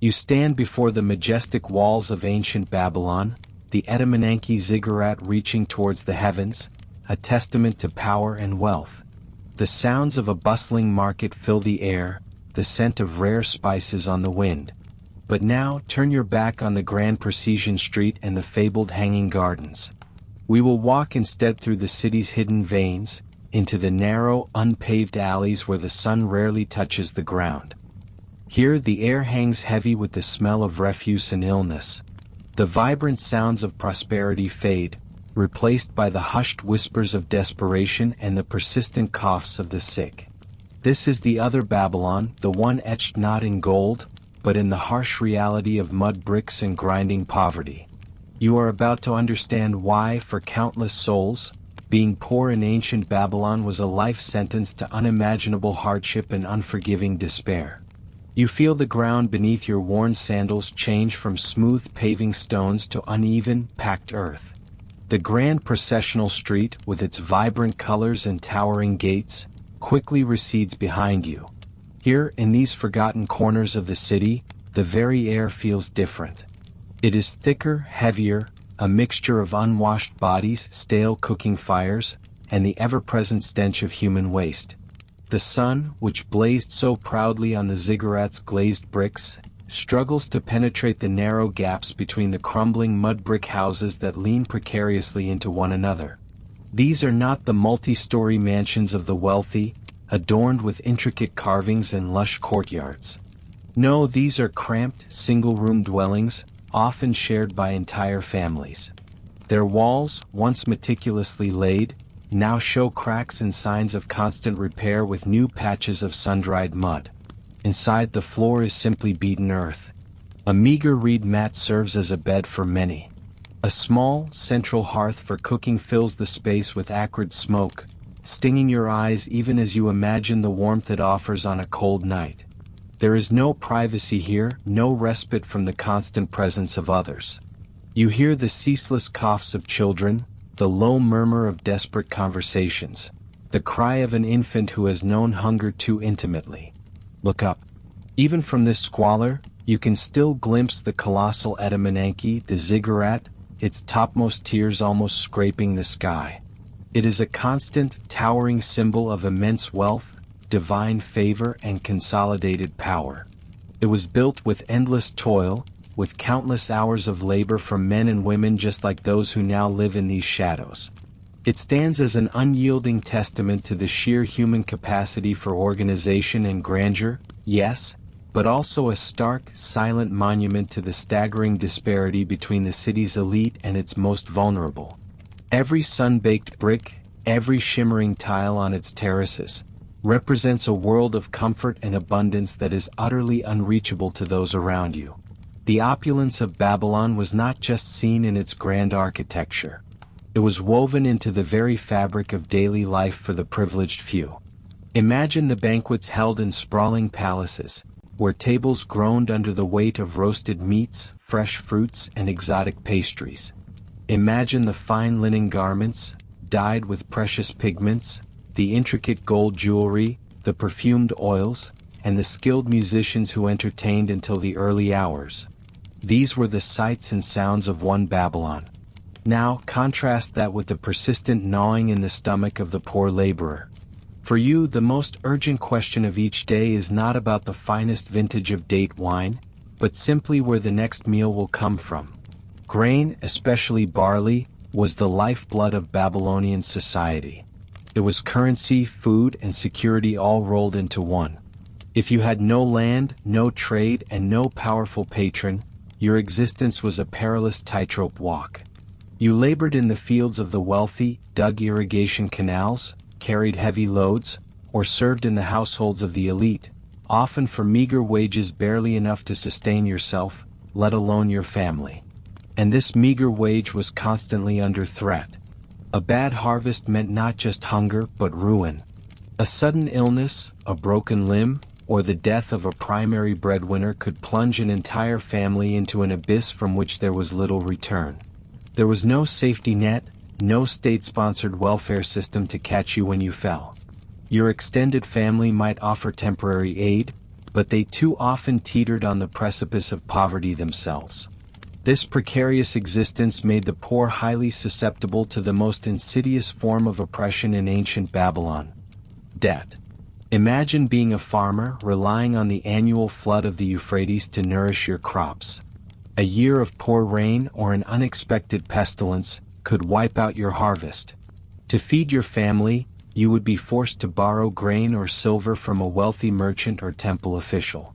You stand before the majestic walls of ancient Babylon, the Etemenanke ziggurat reaching towards the heavens, a testament to power and wealth. The sounds of a bustling market fill the air, the scent of rare spices on the wind. But now turn your back on the grand Parisian street and the fabled hanging gardens. We will walk instead through the city's hidden veins, into the narrow, unpaved alleys where the sun rarely touches the ground. Here the air hangs heavy with the smell of refuse and illness. The vibrant sounds of prosperity fade, replaced by the hushed whispers of desperation and the persistent coughs of the sick. This is the other Babylon, the one etched not in gold, but in the harsh reality of mud bricks and grinding poverty. You are about to understand why, for countless souls, being poor in ancient Babylon was a life sentence to unimaginable hardship and unforgiving despair. You feel the ground beneath your worn sandals change from smooth paving stones to uneven, packed earth. The grand processional street, with its vibrant colors and towering gates, quickly recedes behind you. Here, in these forgotten corners of the city, the very air feels different. It is thicker, heavier, a mixture of unwashed bodies, stale cooking fires, and the ever-present stench of human waste. The sun, which blazed so proudly on the ziggurat's glazed bricks, struggles to penetrate the narrow gaps between the crumbling mud brick houses that lean precariously into one another. These are not the multi-story mansions of the wealthy, adorned with intricate carvings and lush courtyards. No, these are cramped, single-room dwellings, often shared by entire families. Their walls, once meticulously laid, now show cracks and signs of constant repair with new patches of sun-dried mud. Inside, the floor is simply beaten earth. A meager reed mat serves as a bed for many. A small, central hearth for cooking fills the space with acrid smoke, stinging your eyes even as you imagine the warmth it offers on a cold night. There is no privacy here, no respite from the constant presence of others. You hear the ceaseless coughs of children, the low murmur of desperate conversations, the cry of an infant who has known hunger too intimately. Look up. Even from this squalor, you can still glimpse the colossal Etemenanke, the ziggurat, its topmost tiers almost scraping the sky. It is a constant, towering symbol of immense wealth, divine favor, and consolidated power. It was built with endless toil, with countless hours of labor from men and women just like those who now live in these shadows. It stands as an unyielding testament to the sheer human capacity for organization and grandeur, yes, but also a stark, silent monument to the staggering disparity between the city's elite and its most vulnerable. Every sun-baked brick, every shimmering tile on its terraces, represents a world of comfort and abundance that is utterly unreachable to those around you. The opulence of Babylon was not just seen in its grand architecture. It was woven into the very fabric of daily life for the privileged few. Imagine the banquets held in sprawling palaces, where tables groaned under the weight of roasted meats, fresh fruits, and exotic pastries. Imagine the fine linen garments, dyed with precious pigments, the intricate gold jewelry, the perfumed oils, and the skilled musicians who entertained until the early hours. These were the sights and sounds of one Babylon. Now, contrast that with the persistent gnawing in the stomach of the poor laborer. For you, the most urgent question of each day is not about the finest vintage of date wine, but simply where the next meal will come from. Grain, especially barley, was the lifeblood of Babylonian society. It was currency, food, and security all rolled into one. If you had no land, no trade, and no powerful patron, your existence was a perilous tightrope walk. You labored in the fields of the wealthy, dug irrigation canals, carried heavy loads, or served in the households of the elite, often for meager wages barely enough to sustain yourself, let alone your family. And this meager wage was constantly under threat. A bad harvest meant not just hunger but ruin. A sudden illness, a broken limb, or the death of a primary breadwinner could plunge an entire family into an abyss from which there was little return. There was no safety net, no state-sponsored welfare system to catch you when you fell. Your extended family might offer temporary aid, but they too often teetered on the precipice of poverty themselves. This precarious existence made the poor highly susceptible to the most insidious form of oppression in ancient Babylon: debt. Imagine being a farmer relying on the annual flood of the Euphrates to nourish your crops. A year of poor rain or an unexpected pestilence could wipe out your harvest. To feed your family, you would be forced to borrow grain or silver from a wealthy merchant or temple official.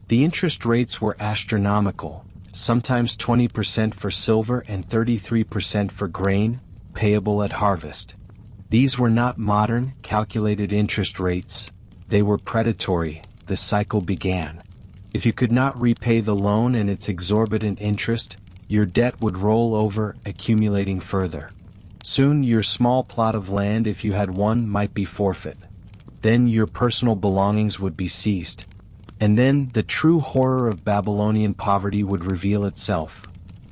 The interest rates were astronomical, sometimes 20% for silver and 33% for grain, payable at harvest. These were not modern, calculated interest rates. They were predatory. The cycle began. If you could not repay the loan and its exorbitant interest, your debt would roll over, accumulating further. Soon your small plot of land, if you had one, might be forfeit. Then your personal belongings would be seized. And then the true horror of Babylonian poverty would reveal itself: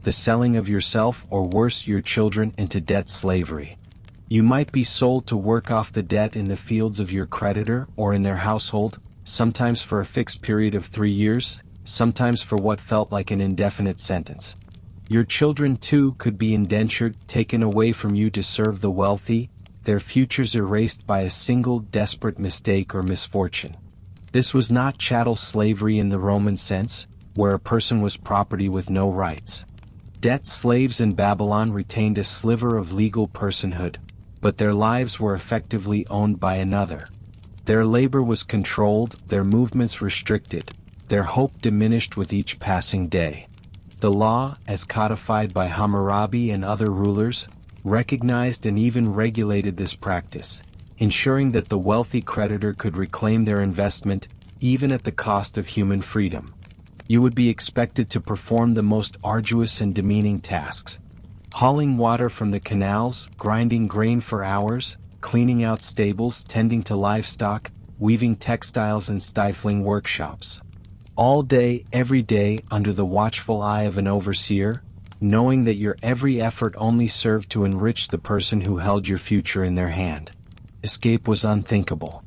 the selling of yourself, or worse, your children, into debt slavery. You might be sold to work off the debt in the fields of your creditor or in their household, sometimes for a fixed period of 3 years, sometimes for what felt like an indefinite sentence. Your children too could be indentured, taken away from you to serve the wealthy, their futures erased by a single desperate mistake or misfortune. This was not chattel slavery in the Roman sense, where a person was property with no rights. Debt slaves in Babylon retained a sliver of legal personhood, but their lives were effectively owned by another. Their labor was controlled, their movements restricted, their hope diminished with each passing day. The law, as codified by Hammurabi and other rulers, recognized and even regulated this practice, ensuring that the wealthy creditor could reclaim their investment, even at the cost of human freedom. You would be expected to perform the most arduous and demeaning tasks: hauling water from the canals, grinding grain for hours, cleaning out stables, tending to livestock, weaving textiles in stifling workshops. All day, every day, under the watchful eye of an overseer, knowing that your every effort only served to enrich the person who held your future in their hand. Escape was unthinkable.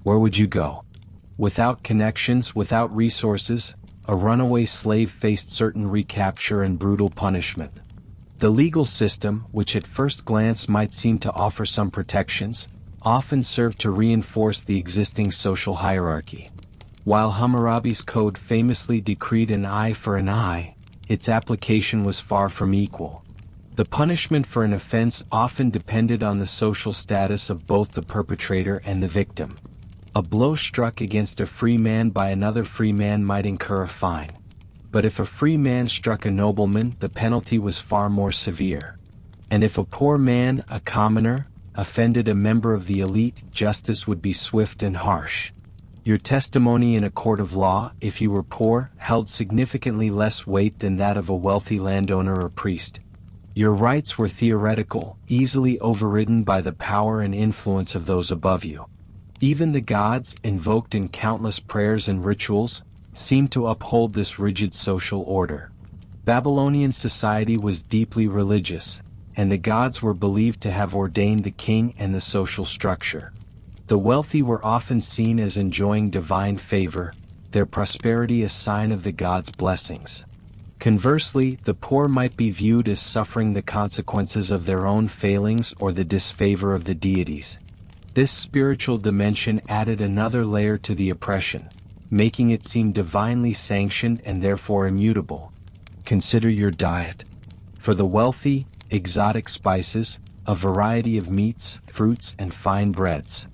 Where would you go? Without connections, without resources, a runaway slave faced certain recapture and brutal punishment. The legal system, which at first glance might seem to offer some protections, often served to reinforce the existing social hierarchy. While Hammurabi's code famously decreed an eye for an eye, its application was far from equal. The punishment for an offense often depended on the social status of both the perpetrator and the victim. A blow struck against a free man by another free man might incur a fine. But if a free man struck a nobleman, the penalty was far more severe. And if a poor man, a commoner, offended a member of the elite, justice would be swift and harsh. Your testimony in a court of law, if you were poor, held significantly less weight than that of a wealthy landowner or priest. Your rights were theoretical, easily overridden by the power and influence of those above you. Even the gods, invoked in countless prayers and rituals, seemed to uphold this rigid social order. Babylonian society was deeply religious, and the gods were believed to have ordained the king and the social structure. The wealthy were often seen as enjoying divine favor, their prosperity a sign of the gods' blessings. Conversely, the poor might be viewed as suffering the consequences of their own failings or the disfavor of the deities. This spiritual dimension added another layer to the oppression, making it seem divinely sanctioned and therefore immutable. Consider your diet. For the wealthy, exotic spices, a variety of meats, fruits, and fine breads.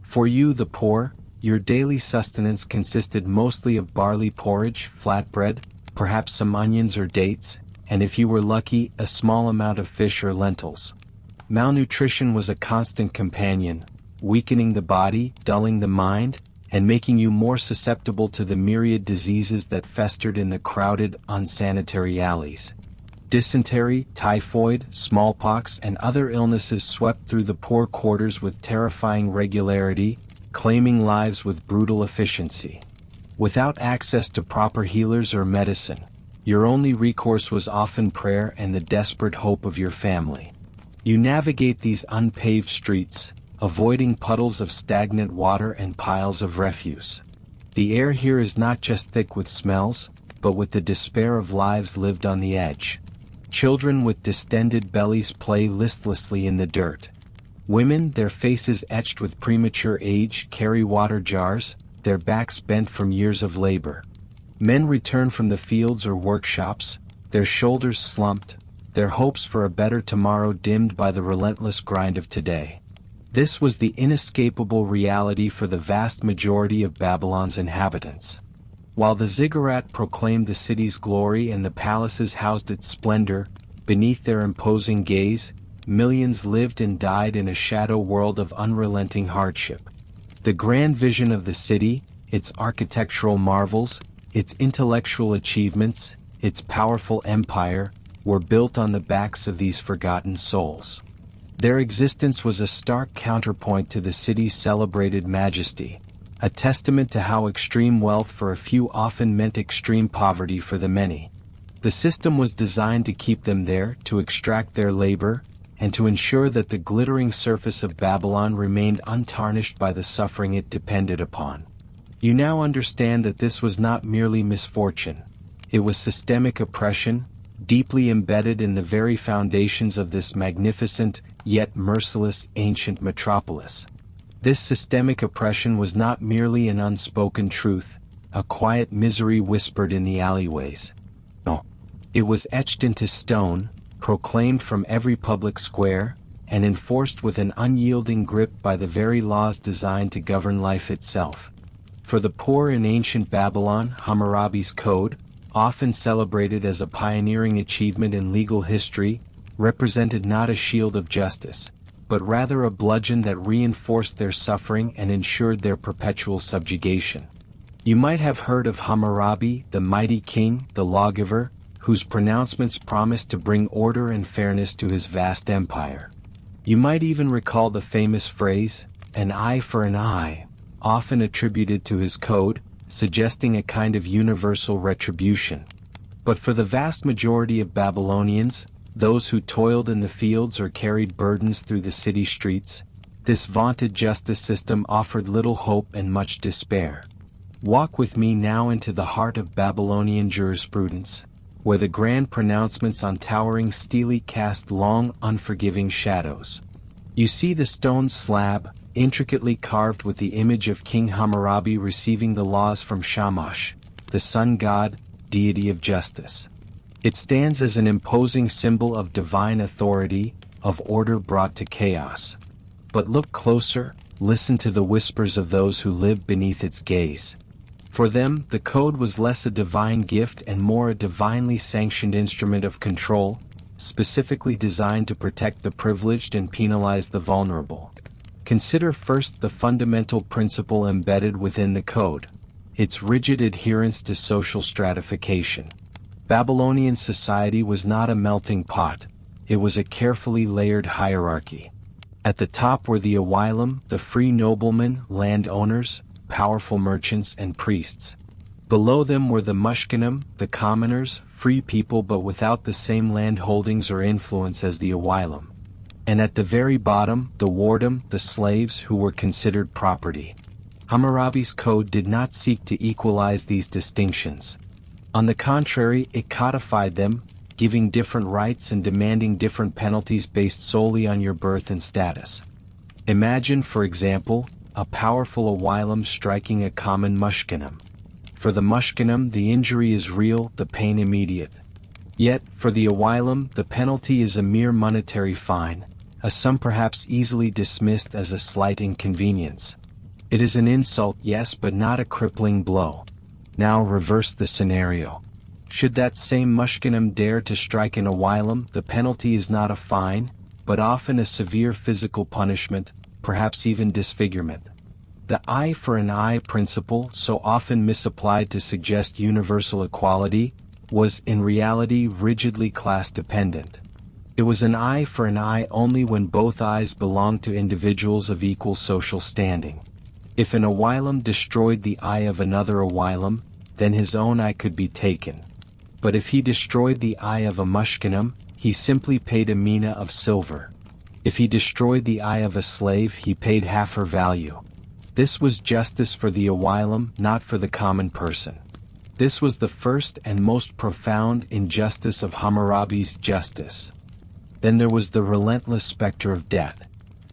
For you, the poor, your daily sustenance consisted mostly of barley porridge, flatbread, perhaps some onions or dates, and if you were lucky, a small amount of fish or lentils. Malnutrition was a constant companion, weakening the body, dulling the mind, and making you more susceptible to the myriad diseases that festered in the crowded, unsanitary alleys. Dysentery, typhoid, smallpox, and other illnesses swept through the poor quarters with terrifying regularity, claiming lives with brutal efficiency. Without access to proper healers or medicine, your only recourse was often prayer and the desperate hope of your family. You navigate these unpaved streets, avoiding puddles of stagnant water and piles of refuse. The air here is not just thick with smells, but with the despair of lives lived on the edge. Children with distended bellies play listlessly in the dirt. Women, their faces etched with premature age, carry water jars, their backs bent from years of labor. Men return from the fields or workshops, their shoulders slumped, their hopes for a better tomorrow dimmed by the relentless grind of today. This was the inescapable reality for the vast majority of Babylon's inhabitants. While the ziggurat proclaimed the city's glory and the palaces housed its splendor, beneath their imposing gaze, millions lived and died in a shadow world of unrelenting hardship. The grand vision of the city, its architectural marvels, its intellectual achievements, its powerful empire, were built on the backs of these forgotten souls. Their existence was a stark counterpoint to the city's celebrated majesty, a testament to how extreme wealth for a few often meant extreme poverty for the many. The system was designed to keep them there, to extract their labor, and to ensure that the glittering surface of Babylon remained untarnished by the suffering it depended upon. You now understand that this was not merely misfortune. It was systemic oppression, deeply embedded in the very foundations of this magnificent, yet merciless, ancient metropolis. This systemic oppression was not merely an unspoken truth, a quiet misery whispered in the alleyways. No. It was etched into stone, proclaimed from every public square, and enforced with an unyielding grip by the very laws designed to govern life itself. For the poor in ancient Babylon, Hammurabi's Code, often celebrated as a pioneering achievement in legal history, represented not a shield of justice, but rather a bludgeon that reinforced their suffering and ensured their perpetual subjugation. You might have heard of Hammurabi, the mighty king, the lawgiver, whose pronouncements promised to bring order and fairness to his vast empire. You might even recall the famous phrase, "an eye for an eye," often attributed to his code, suggesting a kind of universal retribution. But for the vast majority of Babylonians, those who toiled in the fields or carried burdens through the city streets, this vaunted justice system offered little hope and much despair. Walk with me now into the heart of Babylonian jurisprudence, where the grand pronouncements on towering stelae cast long, unforgiving shadows. You see the stone slab, intricately carved with the image of King Hammurabi receiving the laws from Shamash, the sun god, deity of justice. It stands as an imposing symbol of divine authority, of order brought to chaos. But look closer, listen to the whispers of those who live beneath its gaze. For them, the code was less a divine gift and more a divinely sanctioned instrument of control, specifically designed to protect the privileged and penalize the vulnerable. Consider first the fundamental principle embedded within the code: its rigid adherence to social stratification. Babylonian society was not a melting pot, it was a carefully layered hierarchy. At the top were the Awilim, the free noblemen, landowners, powerful merchants, and priests. Below them were the Mushkinim, the commoners, free people but without the same land holdings or influence as the Awilim. And at the very bottom, the Wardom, the slaves who were considered property. Hammurabi's code did not seek to equalize these distinctions. On the contrary, it codified them, giving different rights and demanding different penalties based solely on your birth and status. Imagine, for example, a powerful Awilim striking a common Mushkinim. For the Mushkinim, the injury is real, the pain immediate. Yet, for the Awilim, the penalty is a mere monetary fine, a sum perhaps easily dismissed as a slight inconvenience. It is an insult, yes, but not a crippling blow. Now reverse the scenario. Should that same Mushkinim dare to strike an Awilim, the penalty is not a fine, but often a severe physical punishment, perhaps even disfigurement. The eye for an eye principle, so often misapplied to suggest universal equality, was in reality rigidly class-dependent. It was an eye for an eye only when both eyes belonged to individuals of equal social standing. If an Awilim destroyed the eye of another Awilim, then his own eye could be taken. But if he destroyed the eye of a Mushkinim, he simply paid a mina of silver. If he destroyed the eye of a slave, he paid half her value. This was justice for the Awilum, not for the common person. This was the first and most profound injustice of Hammurabi's justice. Then there was the relentless specter of debt.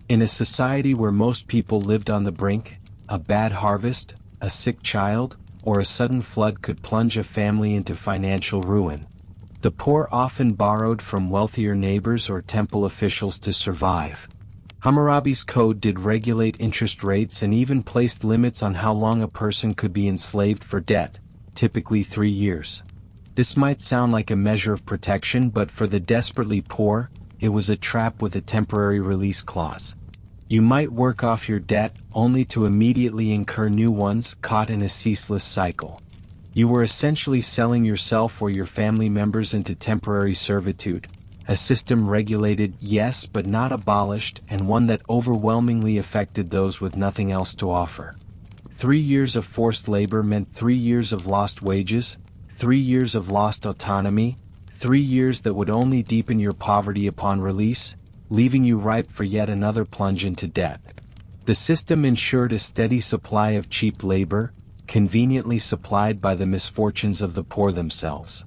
In a society where most people lived on the brink, a bad harvest, a sick child, or a sudden flood could plunge a family into financial ruin. The poor often borrowed from wealthier neighbors or temple officials to survive. Hammurabi's code did regulate interest rates and even placed limits on how long a person could be enslaved for debt, typically 3 years. This might sound like a measure of protection, but for the desperately poor, it was a trap with a temporary release clause. You might work off your debt, only to immediately incur new ones, caught in a ceaseless cycle. You were essentially selling yourself or your family members into temporary servitude, a system regulated, yes, but not abolished, and one that overwhelmingly affected those with nothing else to offer. 3 years of forced labor meant 3 years of lost wages, 3 years of lost autonomy, 3 years that would only deepen your poverty upon release, leaving you ripe for yet another plunge into debt. The system ensured a steady supply of cheap labor, conveniently supplied by the misfortunes of the poor themselves.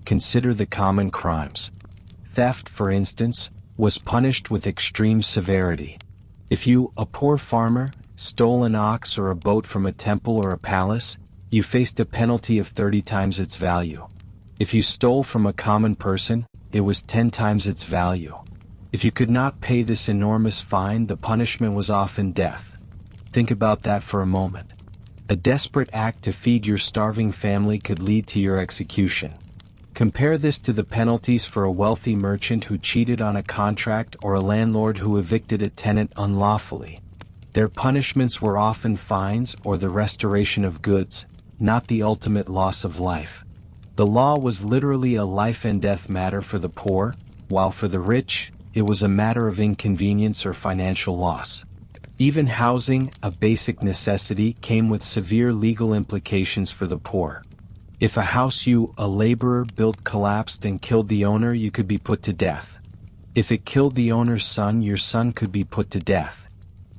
Consider the common crimes. Theft, for instance, was punished with extreme severity. If you, a poor farmer, stole an ox or a boat from a temple or a palace, you faced a penalty of 30 times its value. If you stole from a common person, it was 10 times its value. If you could not pay this enormous fine, the punishment was often death. Think about that for a moment. A desperate act to feed your starving family could lead to your execution. Compare this to the penalties for a wealthy merchant who cheated on a contract or a landlord who evicted a tenant unlawfully. Their punishments were often fines or the restoration of goods, not the ultimate loss of life. The law was literally a life and death matter for the poor, while for the rich, it was a matter of inconvenience or financial loss. Even housing, a basic necessity, came with severe legal implications for the poor. If a house you, a laborer, built collapsed and killed the owner, you could be put to death. If it killed the owner's son, your son could be put to death.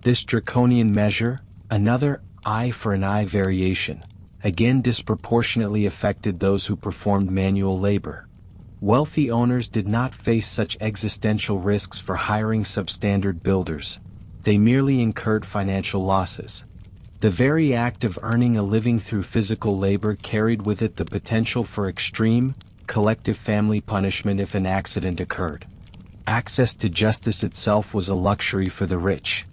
This draconian measure, another eye for an eye variation, again disproportionately affected those who performed manual labor. Wealthy owners did not face such existential risks for hiring substandard builders. They merely incurred financial losses. The very act of earning a living through physical labor carried with it the potential for extreme, collective family punishment if an accident occurred. Access to justice itself was a luxury for the rich.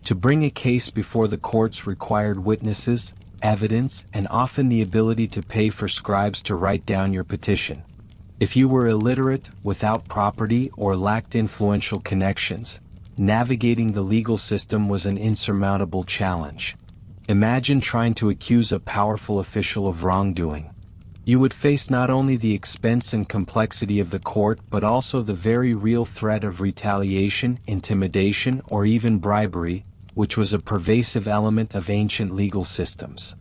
To bring a case before the courts required witnesses, evidence, and often the ability to pay for scribes to write down your petition. If you were illiterate, without property, or lacked influential connections, navigating the legal system was an insurmountable challenge. Imagine trying to accuse a powerful official of wrongdoing. You would face not only the expense and complexity of the court but also the very real threat of retaliation, intimidation, or even bribery, which was a pervasive element of ancient legal systems.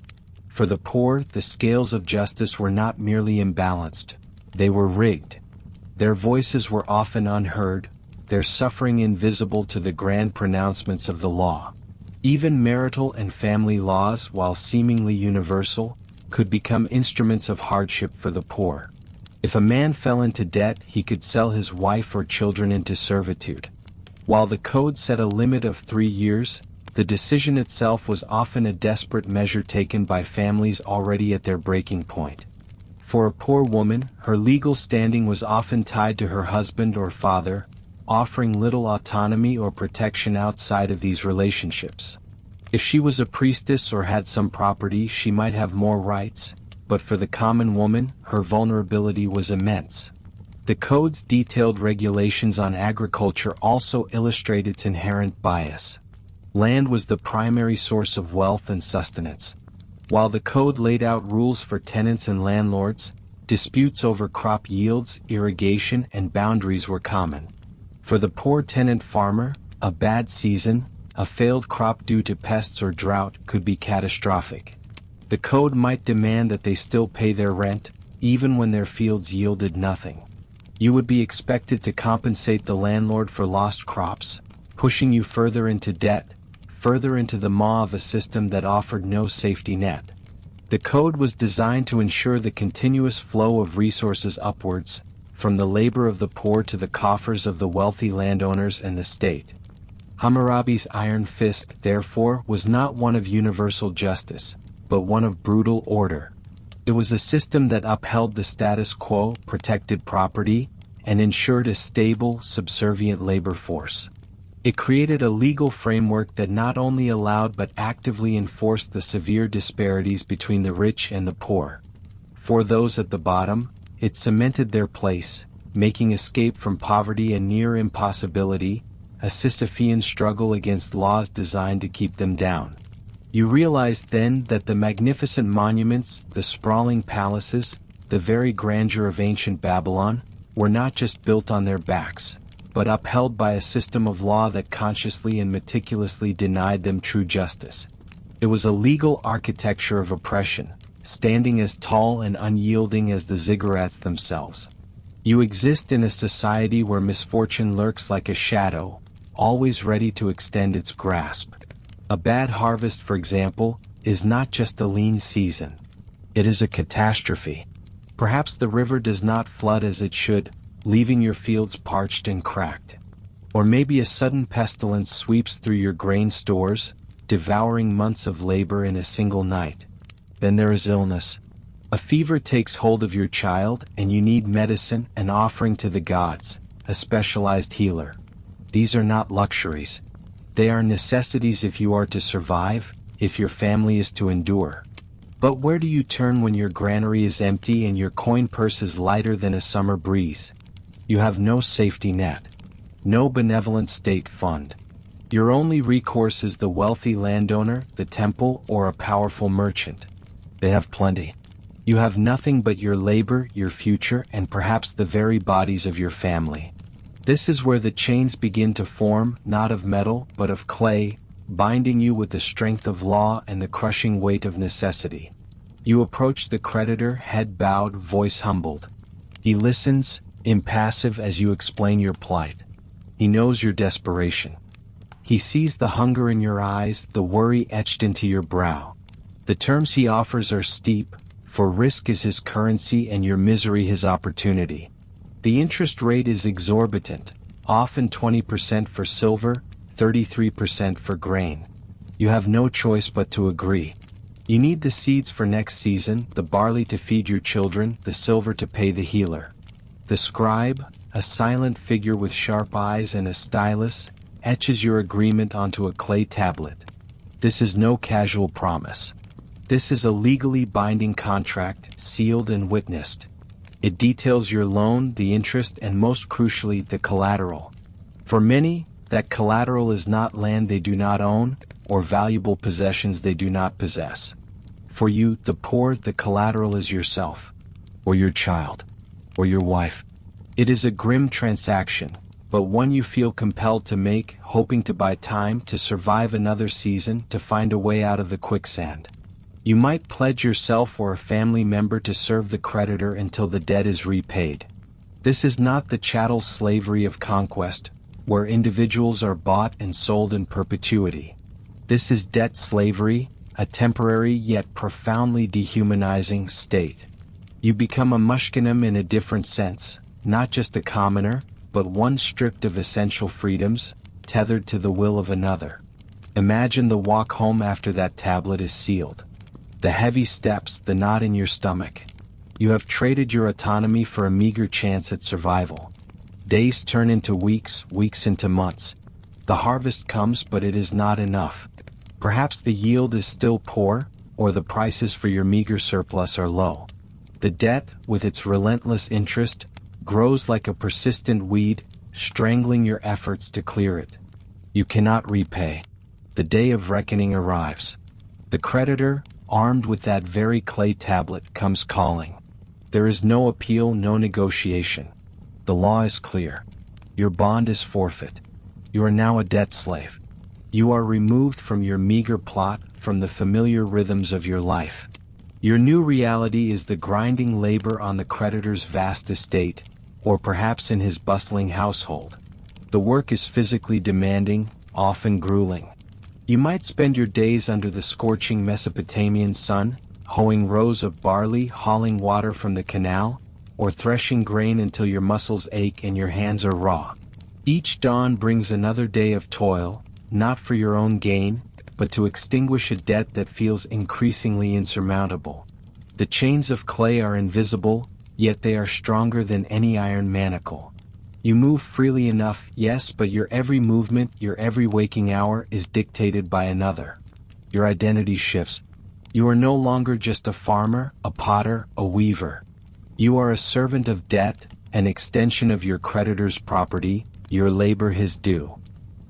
For the poor, the scales of justice were not merely imbalanced. They were rigged. Their voices were often unheard, their suffering invisible to the grand pronouncements of the law. Even marital and family laws, while seemingly universal, could become instruments of hardship for the poor. If a man fell into debt, he could sell his wife or children into servitude. While the code set a limit of 3 years, the decision itself was often a desperate measure taken by families already at their breaking point. For a poor woman, her legal standing was often tied to her husband or father, offering little autonomy or protection outside of these relationships. If she was a priestess or had some property, she might have more rights, but for the common woman, her vulnerability was immense. The code's detailed regulations on agriculture also illustrate its inherent bias. Land was the primary source of wealth and sustenance. While the code laid out rules for tenants and landlords, disputes over crop yields, irrigation, and boundaries were common. For the poor tenant farmer, a bad season, a failed crop due to pests or drought, could be catastrophic. The code might demand that they still pay their rent, even when their fields yielded nothing. You would be expected to compensate the landlord for lost crops, pushing you further into debt, further into the maw of a system that offered no safety net. The code was designed to ensure the continuous flow of resources upwards, from the labor of the poor to the coffers of the wealthy landowners and the state. Hammurabi's iron fist, therefore, was not one of universal justice, but one of brutal order. It was a system that upheld the status quo, protected property, and ensured a stable, subservient labor force. It created a legal framework that not only allowed but actively enforced the severe disparities between the rich and the poor. For those at the bottom, it cemented their place, making escape from poverty a near impossibility, a Sisyphean struggle against laws designed to keep them down. You realized then that the magnificent monuments, the sprawling palaces, the very grandeur of ancient Babylon, were not just built on their backs, but upheld by a system of law that consciously and meticulously denied them true justice. It was a legal architecture of oppression, standing as tall and unyielding as the ziggurats themselves. You exist in a society where misfortune lurks like a shadow, always ready to extend its grasp. A bad harvest, for example, is not just a lean season. It is a catastrophe. Perhaps the river does not flood as it should, leaving your fields parched and cracked. Or maybe a sudden pestilence sweeps through your grain stores, devouring months of labor in a single night. Then there is illness. A fever takes hold of your child, and you need medicine, an offering to the gods, a specialized healer. These are not luxuries. They are necessities if you are to survive, if your family is to endure. But where do you turn when your granary is empty and your coin purse is lighter than a summer breeze? You have no safety net, no benevolent state fund. Your only recourse is the wealthy landowner, the temple, or a powerful merchant. They have plenty. You have nothing but your labor, your future, and perhaps the very bodies of your family. This is where the chains begin to form, not of metal, but of clay, binding you with the strength of law and the crushing weight of necessity. You approach the creditor, head bowed, voice humbled. He listens, impassive as you explain your plight. He knows your desperation. He sees the hunger in your eyes, the worry etched into your brow. The terms he offers are steep, for risk is his currency and your misery his opportunity. The interest rate is exorbitant, often 20% for silver, 33% for grain. You have no choice but to agree. You need the seeds for next season, the barley to feed your children, the silver to pay the healer. The scribe, a silent figure with sharp eyes and a stylus, etches your agreement onto a clay tablet. This is no casual promise. This is a legally binding contract, sealed and witnessed. It details your loan, the interest, and most crucially, the collateral. For many, that collateral is not land they do not own, or valuable possessions they do not possess. For you, the poor, the collateral is yourself, or your child, or your wife. It is a grim transaction, but one you feel compelled to make, hoping to buy time, to survive another season, to find a way out of the quicksand. You might pledge yourself or a family member to serve the creditor until the debt is repaid. This is not the chattel slavery of conquest, where individuals are bought and sold in perpetuity. This is debt slavery, a temporary yet profoundly dehumanizing state. You become a mushkinim in a different sense, not just a commoner, but one stripped of essential freedoms, tethered to the will of another. Imagine the walk home after that tablet is sealed. The heavy steps, the knot in your stomach. You have traded your autonomy for a meager chance at survival. Days turn into weeks, weeks into months. The harvest comes, but it is not enough. Perhaps the yield is still poor, or the prices for your meager surplus are low. The debt, with its relentless interest, grows like a persistent weed, strangling your efforts to clear it. You cannot repay. The day of reckoning arrives. The creditor, armed with that very clay tablet, comes calling. There is no appeal, no negotiation. The law is clear. Your bond is forfeit. You are now a debt slave. You are removed from your meager plot, from the familiar rhythms of your life. Your new reality is the grinding labor on the creditor's vast estate, or perhaps in his bustling household. The work is physically demanding, often grueling. You might spend your days under the scorching Mesopotamian sun, hoeing rows of barley, hauling water from the canal, or threshing grain until your muscles ache and your hands are raw. Each dawn brings another day of toil, not for your own gain, but to extinguish a debt that feels increasingly insurmountable. The chains of clay are invisible, yet they are stronger than any iron manacle. You move freely enough, yes, but your every movement, your every waking hour is dictated by another. Your identity shifts. You are no longer just a farmer, a potter, a weaver. You are a servant of debt, an extension of your creditor's property, your labor his due.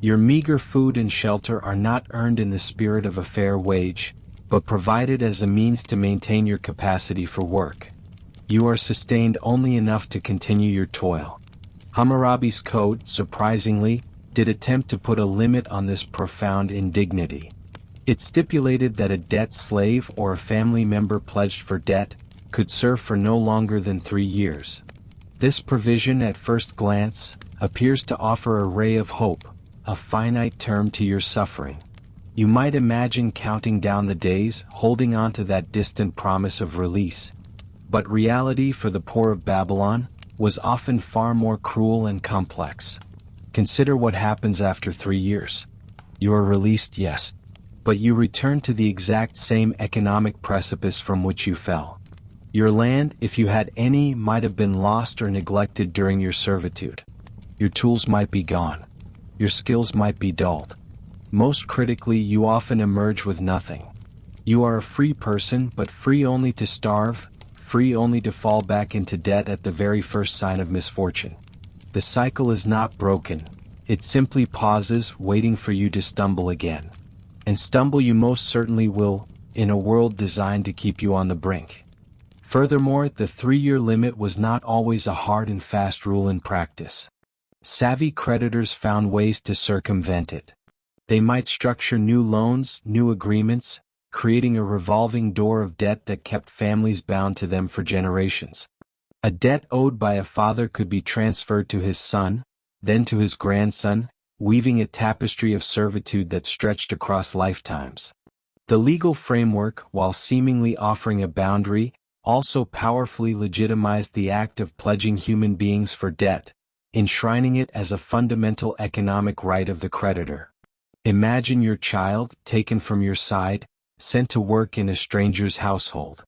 Your meager food and shelter are not earned in the spirit of a fair wage, but provided as a means to maintain your capacity for work. You are sustained only enough to continue your toil. Hammurabi's code, surprisingly, did attempt to put a limit on this profound indignity. It stipulated that a debt slave or a family member pledged for debt could serve for no longer than 3 years. This provision at first glance appears to offer a ray of hope, a finite term to your suffering. You might imagine counting down the days, holding on to that distant promise of release. But reality for the poor of Babylon was often far more cruel and complex. Consider what happens after 3 years. You are released, yes, but you return to the exact same economic precipice from which you fell. Your land, if you had any, might have been lost or neglected during your servitude. Your tools might be gone. Your skills might be dulled. Most critically, you often emerge with nothing. You are a free person, but free only to starve, free only to fall back into debt at the very first sign of misfortune. The cycle is not broken. It simply pauses, waiting for you to stumble again. And stumble you most certainly will, in a world designed to keep you on the brink. Furthermore, the 3-year limit was not always a hard and fast rule in practice. Savvy creditors found ways to circumvent it. They might structure new loans, new agreements, creating a revolving door of debt that kept families bound to them for generations. A debt owed by a father could be transferred to his son, then to his grandson, weaving a tapestry of servitude that stretched across lifetimes. The legal framework, while seemingly offering a boundary, also powerfully legitimized the act of pledging human beings for debt, enshrining it as a fundamental economic right of the creditor. Imagine your child, taken from your side, sent to work in a stranger's household.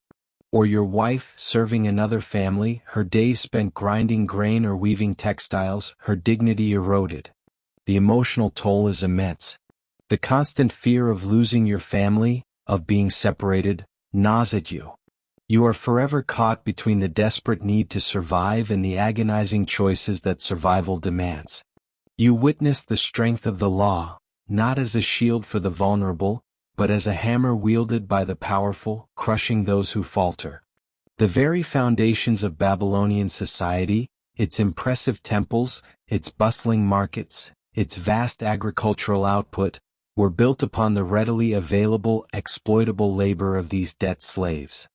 Or your wife, serving another family, her days spent grinding grain or weaving textiles, her dignity eroded. The emotional toll is immense. The constant fear of losing your family, of being separated, gnaws at you. You are forever caught between the desperate need to survive and the agonizing choices that survival demands. You witness the strength of the law, not as a shield for the vulnerable, but as a hammer wielded by the powerful, crushing those who falter. The very foundations of Babylonian society, its impressive temples, its bustling markets, its vast agricultural output, were built upon the readily available, exploitable labor of these debt slaves.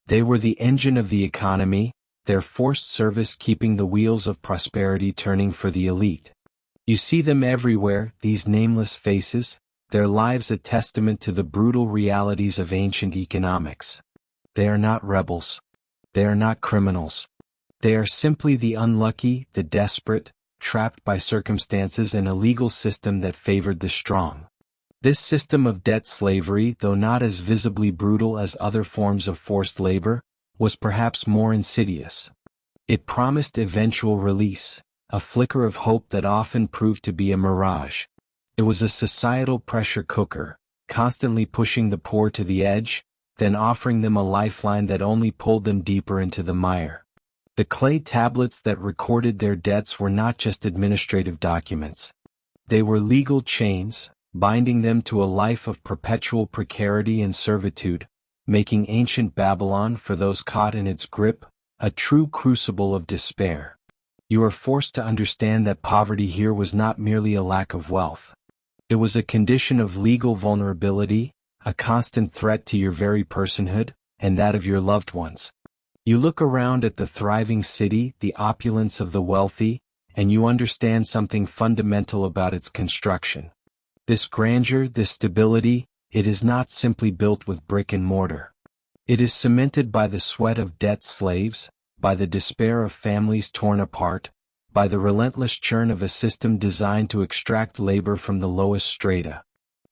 They were the engine of the economy, their forced service keeping the wheels of prosperity turning for the elite. You see them everywhere, these nameless faces, their lives a testament to the brutal realities of ancient economics. They are not rebels. They are not criminals. They are simply the unlucky, the desperate, trapped by circumstances and a legal system that favored the strong. This system of debt slavery, though not as visibly brutal as other forms of forced labor, was perhaps more insidious. It promised eventual release, a flicker of hope that often proved to be a mirage. It was a societal pressure cooker, constantly pushing the poor to the edge, then offering them a lifeline that only pulled them deeper into the mire. The clay tablets that recorded their debts were not just administrative documents. They were legal chains, binding them to a life of perpetual precarity and servitude, making ancient Babylon, for those caught in its grip, a true crucible of despair. You are forced to understand that poverty here was not merely a lack of wealth. It was a condition of legal vulnerability, a constant threat to your very personhood, and that of your loved ones. You look around at the thriving city, the opulence of the wealthy, and you understand something fundamental about its construction. This grandeur, this stability, it is not simply built with brick and mortar. It is cemented by the sweat of debt slaves, by the despair of families torn apart, by the relentless churn of a system designed to extract labor from the lowest strata.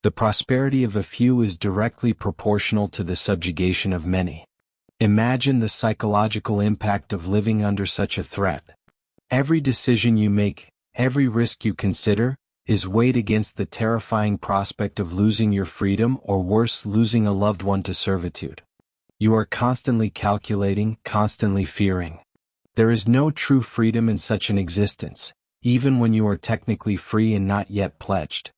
The prosperity of a few is directly proportional to the subjugation of many. Imagine the psychological impact of living under such a threat. Every decision you make, every risk you consider, is weighed against the terrifying prospect of losing your freedom or worse, losing a loved one to servitude. You are constantly calculating, constantly fearing. There is no true freedom in such an existence, even when you are technically free and not yet pledged.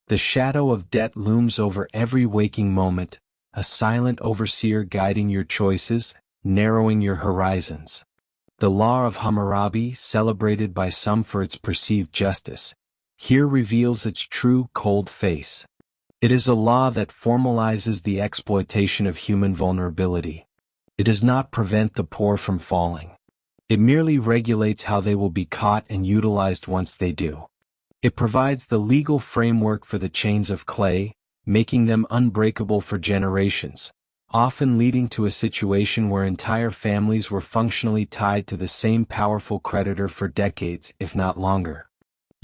The shadow of debt looms over every waking moment, a silent overseer guiding your choices, narrowing your horizons. The law of Hammurabi, celebrated by some for its perceived justice, here reveals its true, cold face. It is a law that formalizes the exploitation of human vulnerability. It does not prevent the poor from falling. It merely regulates how they will be caught and utilized once they do. It provides the legal framework for the chains of clay, making them unbreakable for generations, often leading to a situation where entire families were functionally tied to the same powerful creditor for decades, if not longer.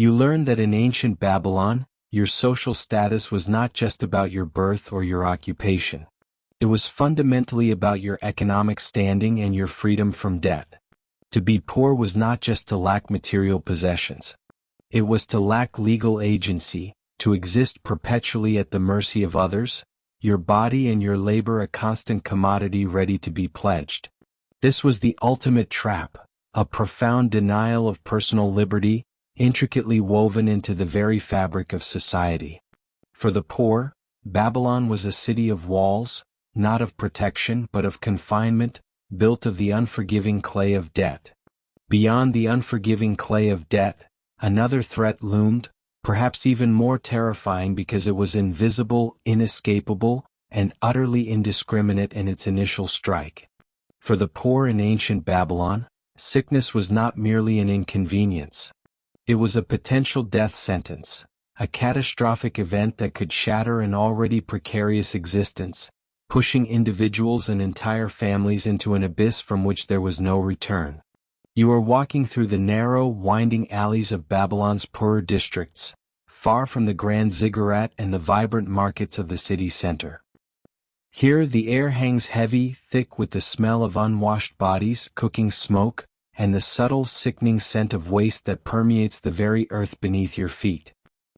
You learn that in ancient Babylon, your social status was not just about your birth or your occupation. It was fundamentally about your economic standing and your freedom from debt. To be poor was not just to lack material possessions. It was to lack legal agency, to exist perpetually at the mercy of others, your body and your labor a constant commodity ready to be pledged. This was the ultimate trap, a profound denial of personal liberty, intricately woven into the very fabric of society. For the poor, Babylon was a city of walls, not of protection but of confinement, built of the unforgiving clay of debt. Beyond the unforgiving clay of debt, another threat loomed, perhaps even more terrifying because it was invisible, inescapable, and utterly indiscriminate in its initial strike. For the poor in ancient Babylon, sickness was not merely an inconvenience. It was a potential death sentence, a catastrophic event that could shatter an already precarious existence, pushing individuals and entire families into an abyss from which there was no return. You are walking through the narrow, winding alleys of Babylon's poorer districts, far from the grand ziggurat and the vibrant markets of the city center. Here the air hangs heavy, thick with the smell of unwashed bodies, cooking smoke, and the subtle, sickening scent of waste that permeates the very earth beneath your feet.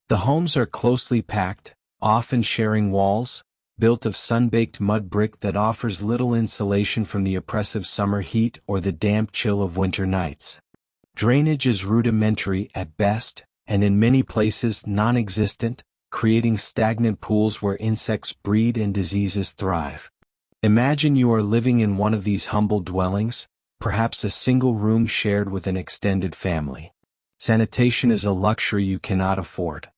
The homes are closely packed, often sharing walls, built of sun-baked mud brick that offers little insulation from the oppressive summer heat or the damp chill of winter nights. Drainage is rudimentary at best, and in many places non-existent, creating stagnant pools where insects breed and diseases thrive. Imagine you are living in one of these humble dwellings, perhaps a single room shared with an extended family. Sanitation is a luxury you cannot afford.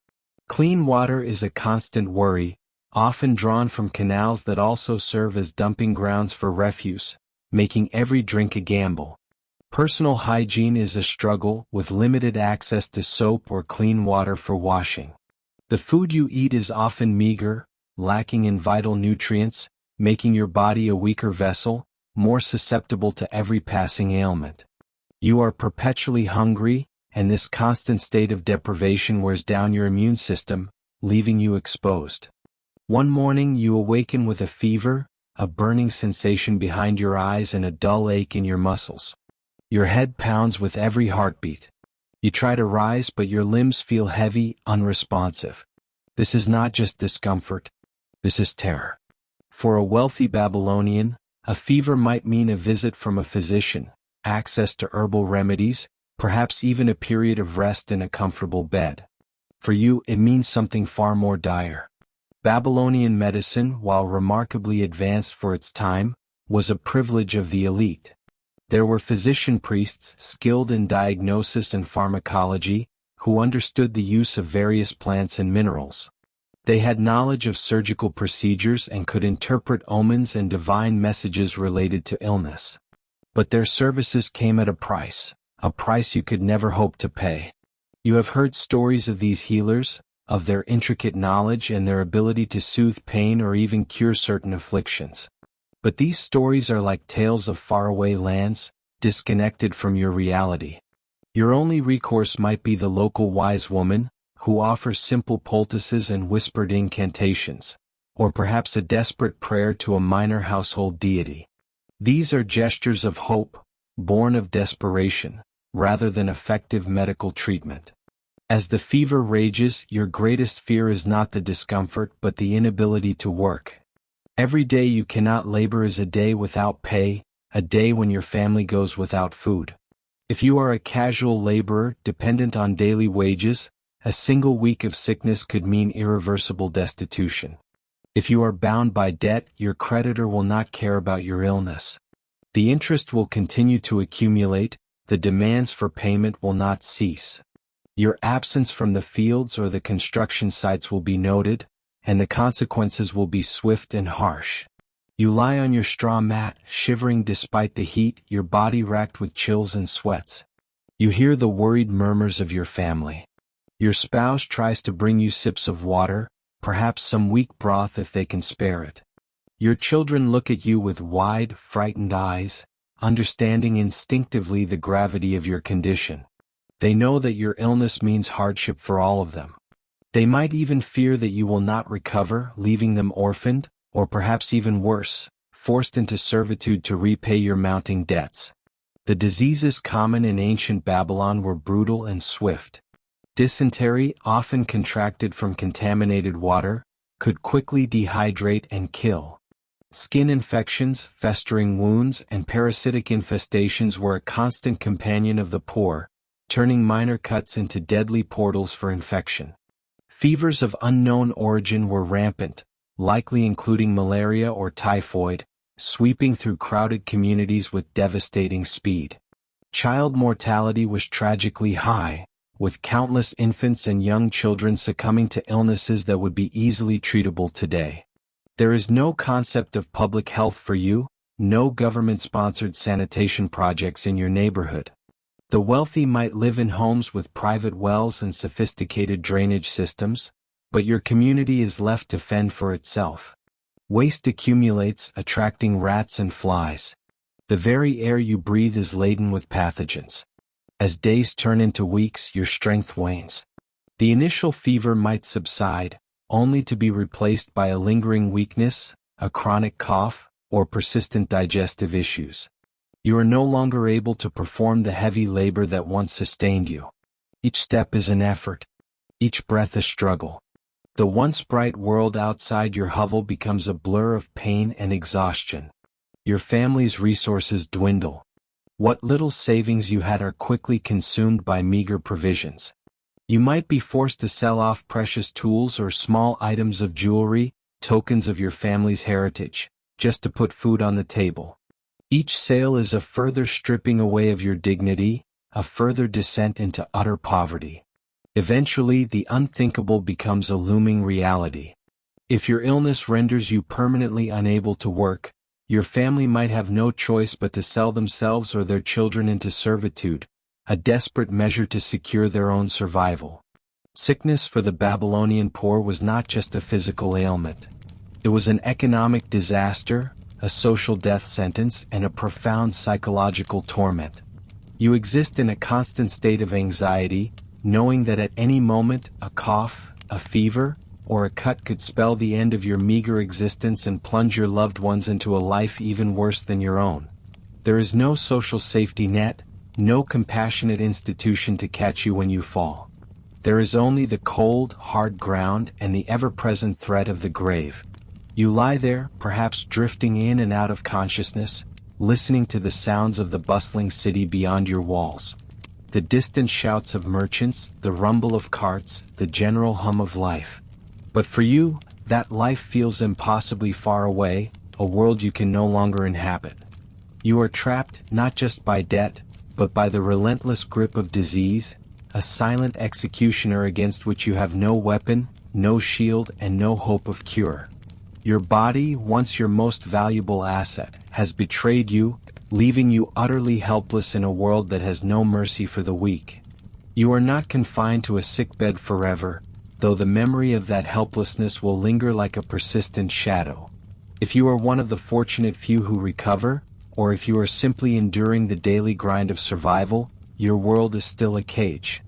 Clean water is a constant worry, often drawn from canals that also serve as dumping grounds for refuse, making every drink a gamble. Personal hygiene is a struggle, with limited access to soap or clean water for washing. The food you eat is often meager, lacking in vital nutrients, making your body a weaker vessel, more susceptible to every passing ailment. You are perpetually hungry, and this constant state of deprivation wears down your immune system, leaving you exposed. One morning you awaken with a fever, a burning sensation behind your eyes and a dull ache in your muscles. Your head pounds with every heartbeat. You try to rise but your limbs feel heavy, unresponsive. This is not just discomfort. This is terror. For a wealthy Babylonian, a fever might mean a visit from a physician, access to herbal remedies, perhaps even a period of rest in a comfortable bed. For you, it means something far more dire. Babylonian medicine, while remarkably advanced for its time, was a privilege of the elite. There were physician priests skilled in diagnosis and pharmacology, who understood the use of various plants and minerals. They had knowledge of surgical procedures and could interpret omens and divine messages related to illness. But their services came at a price you could never hope to pay. You have heard stories of these healers, of their intricate knowledge and their ability to soothe pain or even cure certain afflictions. But these stories are like tales of faraway lands, disconnected from your reality. Your only recourse might be the local wise woman, who offers simple poultices and whispered incantations, or perhaps a desperate prayer to a minor household deity. These are gestures of hope, born of desperation, rather than effective medical treatment. As the fever rages, your greatest fear is not the discomfort but the inability to work. Every day you cannot labor is a day without pay, a day when your family goes without food. If you are a casual laborer dependent on daily wages, a single week of sickness could mean irreversible destitution. If you are bound by debt, your creditor will not care about your illness. The interest will continue to accumulate, the demands for payment will not cease. Your absence from the fields or the construction sites will be noted, and the consequences will be swift and harsh. You lie on your straw mat, shivering despite the heat, your body racked with chills and sweats. You hear the worried murmurs of your family. Your spouse tries to bring you sips of water, perhaps some weak broth if they can spare it. Your children look at you with wide, frightened eyes, understanding instinctively the gravity of your condition. They know that your illness means hardship for all of them. They might even fear that you will not recover, leaving them orphaned, or perhaps even worse, forced into servitude to repay your mounting debts. The diseases common in ancient Babylon were brutal and swift. Dysentery, often contracted from contaminated water, could quickly dehydrate and kill. Skin infections, festering wounds, and parasitic infestations were a constant companion of the poor, turning minor cuts into deadly portals for infection. Fevers of unknown origin were rampant, likely including malaria or typhoid, sweeping through crowded communities with devastating speed. Child mortality was tragically high, with countless infants and young children succumbing to illnesses that would be easily treatable today. There is no concept of public health for you, no government-sponsored sanitation projects in your neighborhood. The wealthy might live in homes with private wells and sophisticated drainage systems, but your community is left to fend for itself. Waste accumulates, attracting rats and flies. The very air you breathe is laden with pathogens. As days turn into weeks, your strength wanes. The initial fever might subside, only to be replaced by a lingering weakness, a chronic cough, or persistent digestive issues. You are no longer able to perform the heavy labor that once sustained you. Each step is an effort, each breath a struggle. The once bright world outside your hovel becomes a blur of pain and exhaustion. Your family's resources dwindle. What little savings you had are quickly consumed by meager provisions. You might be forced to sell off precious tools or small items of jewelry, tokens of your family's heritage, just to put food on the table. Each sale is a further stripping away of your dignity, a further descent into utter poverty. Eventually, the unthinkable becomes a looming reality. If your illness renders you permanently unable to work, your family might have no choice but to sell themselves or their children into servitude, a desperate measure to secure their own survival. Sickness for the Babylonian poor was not just a physical ailment. It was an economic disaster, a social death sentence, and a profound psychological torment. You exist in a constant state of anxiety, knowing that at any moment, a cough, a fever, or a cut could spell the end of your meager existence and plunge your loved ones into a life even worse than your own. There is no social safety net, no compassionate institution to catch you when you fall. There is only the cold, hard ground and the ever-present threat of the grave. You lie there, perhaps drifting in and out of consciousness, listening to the sounds of the bustling city beyond your walls. The distant shouts of merchants, the rumble of carts, the general hum of life. But for you, that life feels impossibly far away, a world you can no longer inhabit. You are trapped, not just by debt, but by the relentless grip of disease, a silent executioner against which you have no weapon, no shield, and no hope of cure. Your body, once your most valuable asset, has betrayed you, leaving you utterly helpless in a world that has no mercy for the weak. You are not confined to a sickbed forever, though the memory of that helplessness will linger like a persistent shadow. If you are one of the fortunate few who recover, or if you are simply enduring the daily grind of survival, your world is still a cage.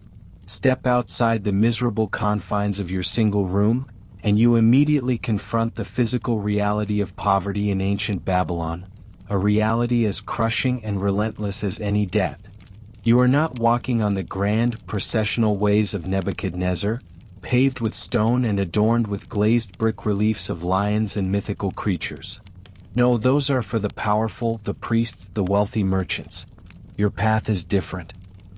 Step outside the miserable confines of your single room, and you immediately confront the physical reality of poverty in ancient Babylon, a reality as crushing and relentless as any debt. You are not walking on the grand, processional ways of Nebuchadnezzar, paved with stone and adorned with glazed brick reliefs of lions and mythical creatures. No, those are for the powerful, the priests, the wealthy merchants. Your path is different.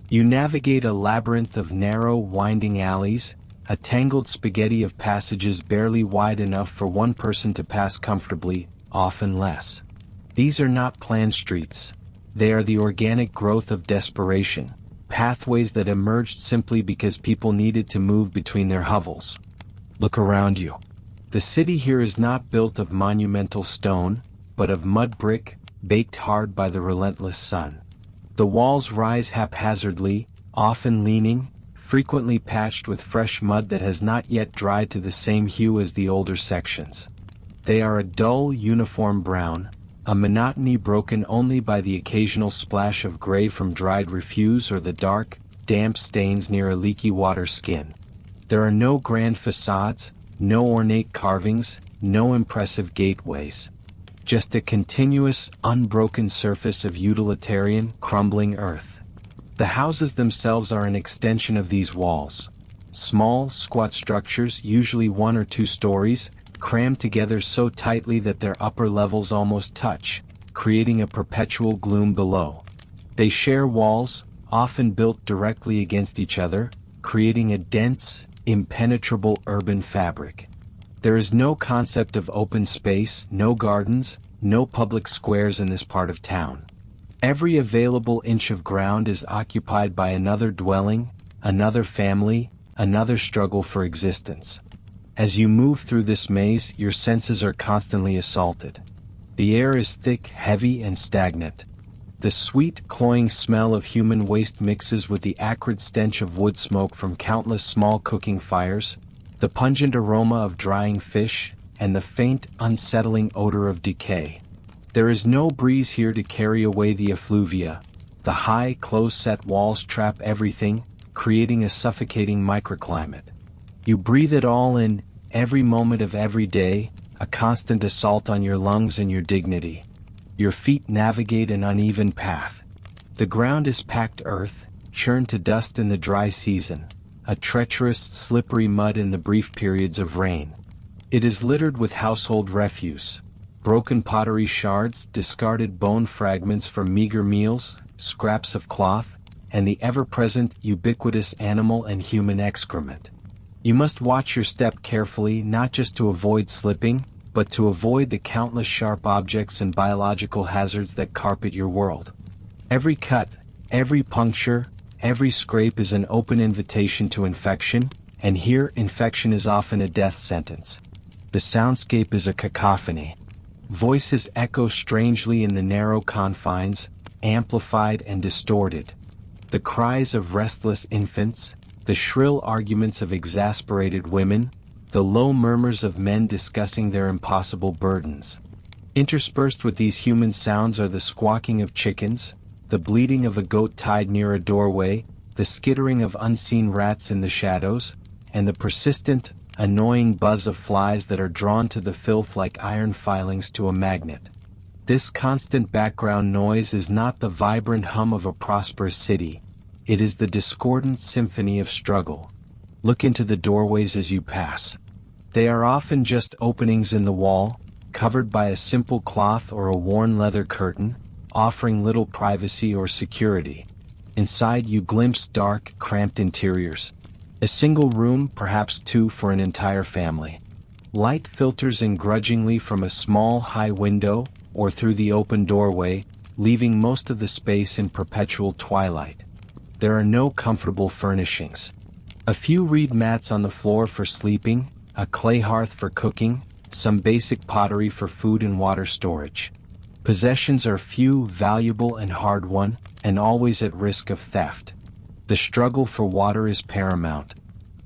You navigate a labyrinth of narrow, winding alleys, a tangled spaghetti of passages barely wide enough for one person to pass comfortably, often less. These are not planned streets. They are the organic growth of desperation, pathways that emerged simply because people needed to move between their hovels. Look around you. The city here is not built of monumental stone, but of mud brick, baked hard by the relentless sun. The walls rise haphazardly, often leaning, frequently patched with fresh mud that has not yet dried to the same hue as the older sections. They are a dull, uniform brown, a monotony broken only by the occasional splash of gray from dried refuse or the dark, damp stains near a leaky water skin. There are no grand facades, no ornate carvings, no impressive gateways. Just a continuous, unbroken surface of utilitarian, crumbling earth. The houses themselves are an extension of these walls. Small, squat structures, usually 1 or 2 stories, crammed together so tightly that their upper levels almost touch, creating a perpetual gloom below. They share walls, often built directly against each other, creating a dense, impenetrable urban fabric. There is no concept of open space, no gardens, no public squares in this part of town. Every available inch of ground is occupied by another dwelling, another family, another struggle for existence. As you move through this maze, your senses are constantly assaulted. The air is thick, heavy, and stagnant. The sweet, cloying smell of human waste mixes with the acrid stench of wood smoke from countless small cooking fires, the pungent aroma of drying fish, and the faint, unsettling odor of decay. There is no breeze here to carry away the effluvia. The high, close-set walls trap everything, creating a suffocating microclimate. You breathe it all in, every moment of every day, a constant assault on your lungs and your dignity. Your feet navigate an uneven path. The ground is packed earth, churned to dust in the dry season, a treacherous, slippery mud in the brief periods of rain. It is littered with household refuse, broken pottery shards, discarded bone fragments from meager meals, scraps of cloth, and the ever-present, ubiquitous animal and human excrement. You must watch your step carefully, not just to avoid slipping, but to avoid the countless sharp objects and biological hazards that carpet your world. Every cut, every puncture, every scrape is an open invitation to infection, and here infection is often a death sentence. The soundscape is a cacophony. Voices echo strangely in the narrow confines, amplified and distorted. The cries of restless infants, the shrill arguments of exasperated women, the low murmurs of men discussing their impossible burdens. Interspersed with these human sounds are the squawking of chickens, the bleating of a goat tied near a doorway, the skittering of unseen rats in the shadows, and the persistent, annoying buzz of flies that are drawn to the filth like iron filings to a magnet. This constant background noise is not the vibrant hum of a prosperous city. It is the discordant symphony of struggle. Look into the doorways as you pass. They are often just openings in the wall, covered by a simple cloth or a worn leather curtain, offering little privacy or security. Inside you glimpse dark, cramped interiors. A single room, perhaps 2 for an entire family. Light filters grudgingly from a small, high window, or through the open doorway, leaving most of the space in perpetual twilight. There are no comfortable furnishings. A few reed mats on the floor for sleeping, a clay hearth for cooking, some basic pottery for food and water storage. Possessions are few, valuable and hard-won, and always at risk of theft. The struggle for water is paramount.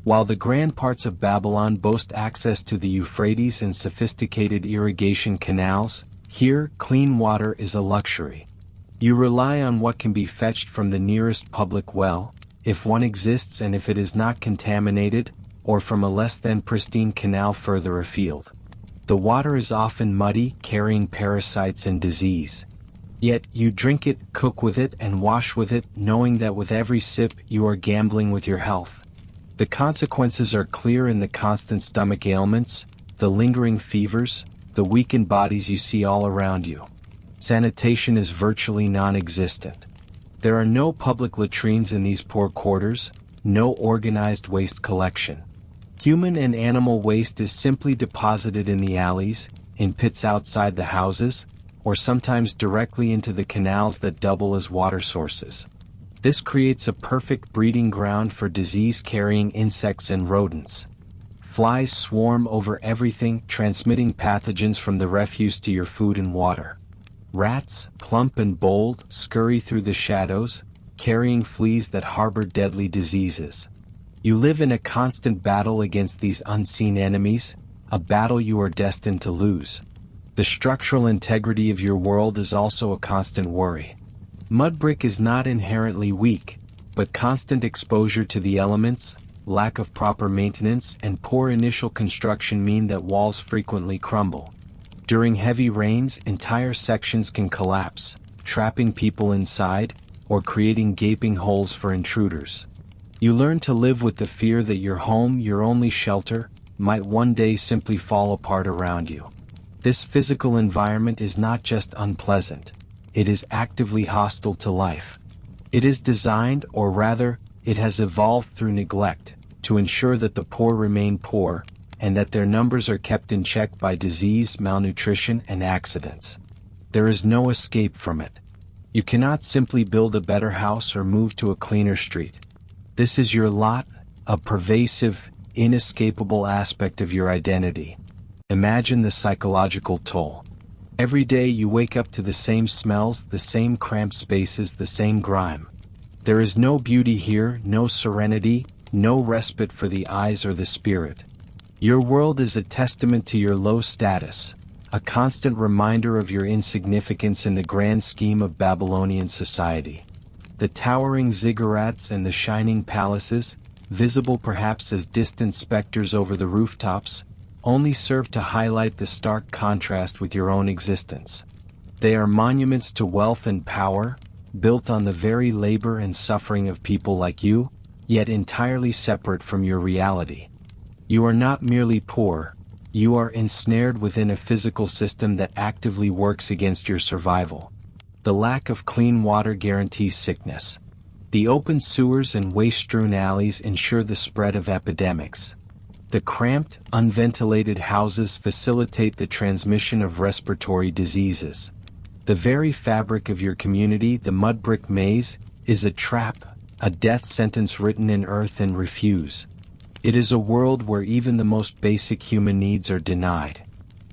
While the grand parts of Babylon boast access to the Euphrates and sophisticated irrigation canals, here clean water is a luxury. You rely on what can be fetched from the nearest public well, if one exists and if it is not contaminated, or from a less than pristine canal further afield. The water is often muddy, carrying parasites and disease. Yet you drink it, cook with it, and wash with it, knowing that with every sip you are gambling with your health. The consequences are clear in the constant stomach ailments, the lingering fevers, the weakened bodies you see all around you. Sanitation is virtually non-existent. There are no public latrines in these poor quarters, no organized waste collection. Human and animal waste is simply deposited in the alleys, in pits outside the houses, or sometimes directly into the canals that double as water sources. This creates a perfect breeding ground for disease-carrying insects and rodents. Flies swarm over everything, transmitting pathogens from the refuse to your food and water. Rats, plump and bold, scurry through the shadows, carrying fleas that harbor deadly diseases. You live in a constant battle against these unseen enemies, a battle you are destined to lose. The structural integrity of your world is also a constant worry. Mud brick is not inherently weak, but constant exposure to the elements, lack of proper maintenance, and poor initial construction mean that walls frequently crumble. During heavy rains, entire sections can collapse, trapping people inside, or creating gaping holes for intruders. You learn to live with the fear that your home, your only shelter, might one day simply fall apart around you. This physical environment is not just unpleasant. It is actively hostile to life. It is designed, or rather, it has evolved through neglect, to ensure that the poor remain poor, and that their numbers are kept in check by disease, malnutrition, and accidents. There is no escape from it. You cannot simply build a better house or move to a cleaner street. This is your lot, a pervasive, inescapable aspect of your identity. Imagine the psychological toll. Every day you wake up to the same smells, the same cramped spaces, the same grime. There is no beauty here, no serenity, no respite for the eyes or the spirit. Your world is a testament to your low status, a constant reminder of your insignificance in the grand scheme of Babylonian society. The towering ziggurats and the shining palaces, visible perhaps as distant specters over the rooftops, only serve to highlight the stark contrast with your own existence. They are monuments to wealth and power, built on the very labor and suffering of people like you, yet entirely separate from your reality. You are not merely poor, you are ensnared within a physical system that actively works against your survival. The lack of clean water guarantees sickness. The open sewers and waste-strewn alleys ensure the spread of epidemics. The cramped, unventilated houses facilitate the transmission of respiratory diseases. The very fabric of your community, the mud brick maze, is a trap, a death sentence written in earth and refuse. It is a world where even the most basic human needs are denied.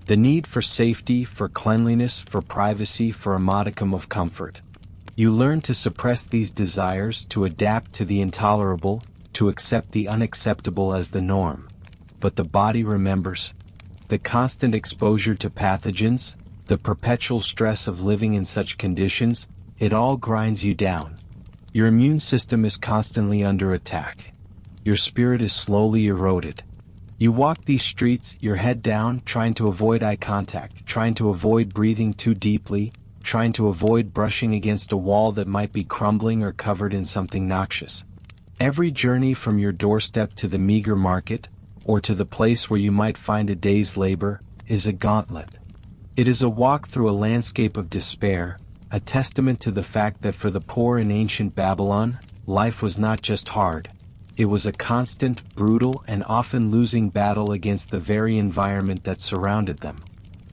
The need for safety, for cleanliness, for privacy, for a modicum of comfort. You learn to suppress these desires, to adapt to the intolerable, to accept the unacceptable as the norm. But the body remembers. The constant exposure to pathogens, the perpetual stress of living in such conditions, it all grinds you down. Your immune system is constantly under attack. Your spirit is slowly eroded. You walk these streets, your head down, trying to avoid eye contact, trying to avoid breathing too deeply, trying to avoid brushing against a wall that might be crumbling or covered in something noxious. Every journey from your doorstep to the meager market, or to the place where you might find a day's labor, is a gauntlet. It is a walk through a landscape of despair, a testament to the fact that for the poor in ancient Babylon, life was not just hard. It was a constant, brutal, and often losing battle against the very environment that surrounded them.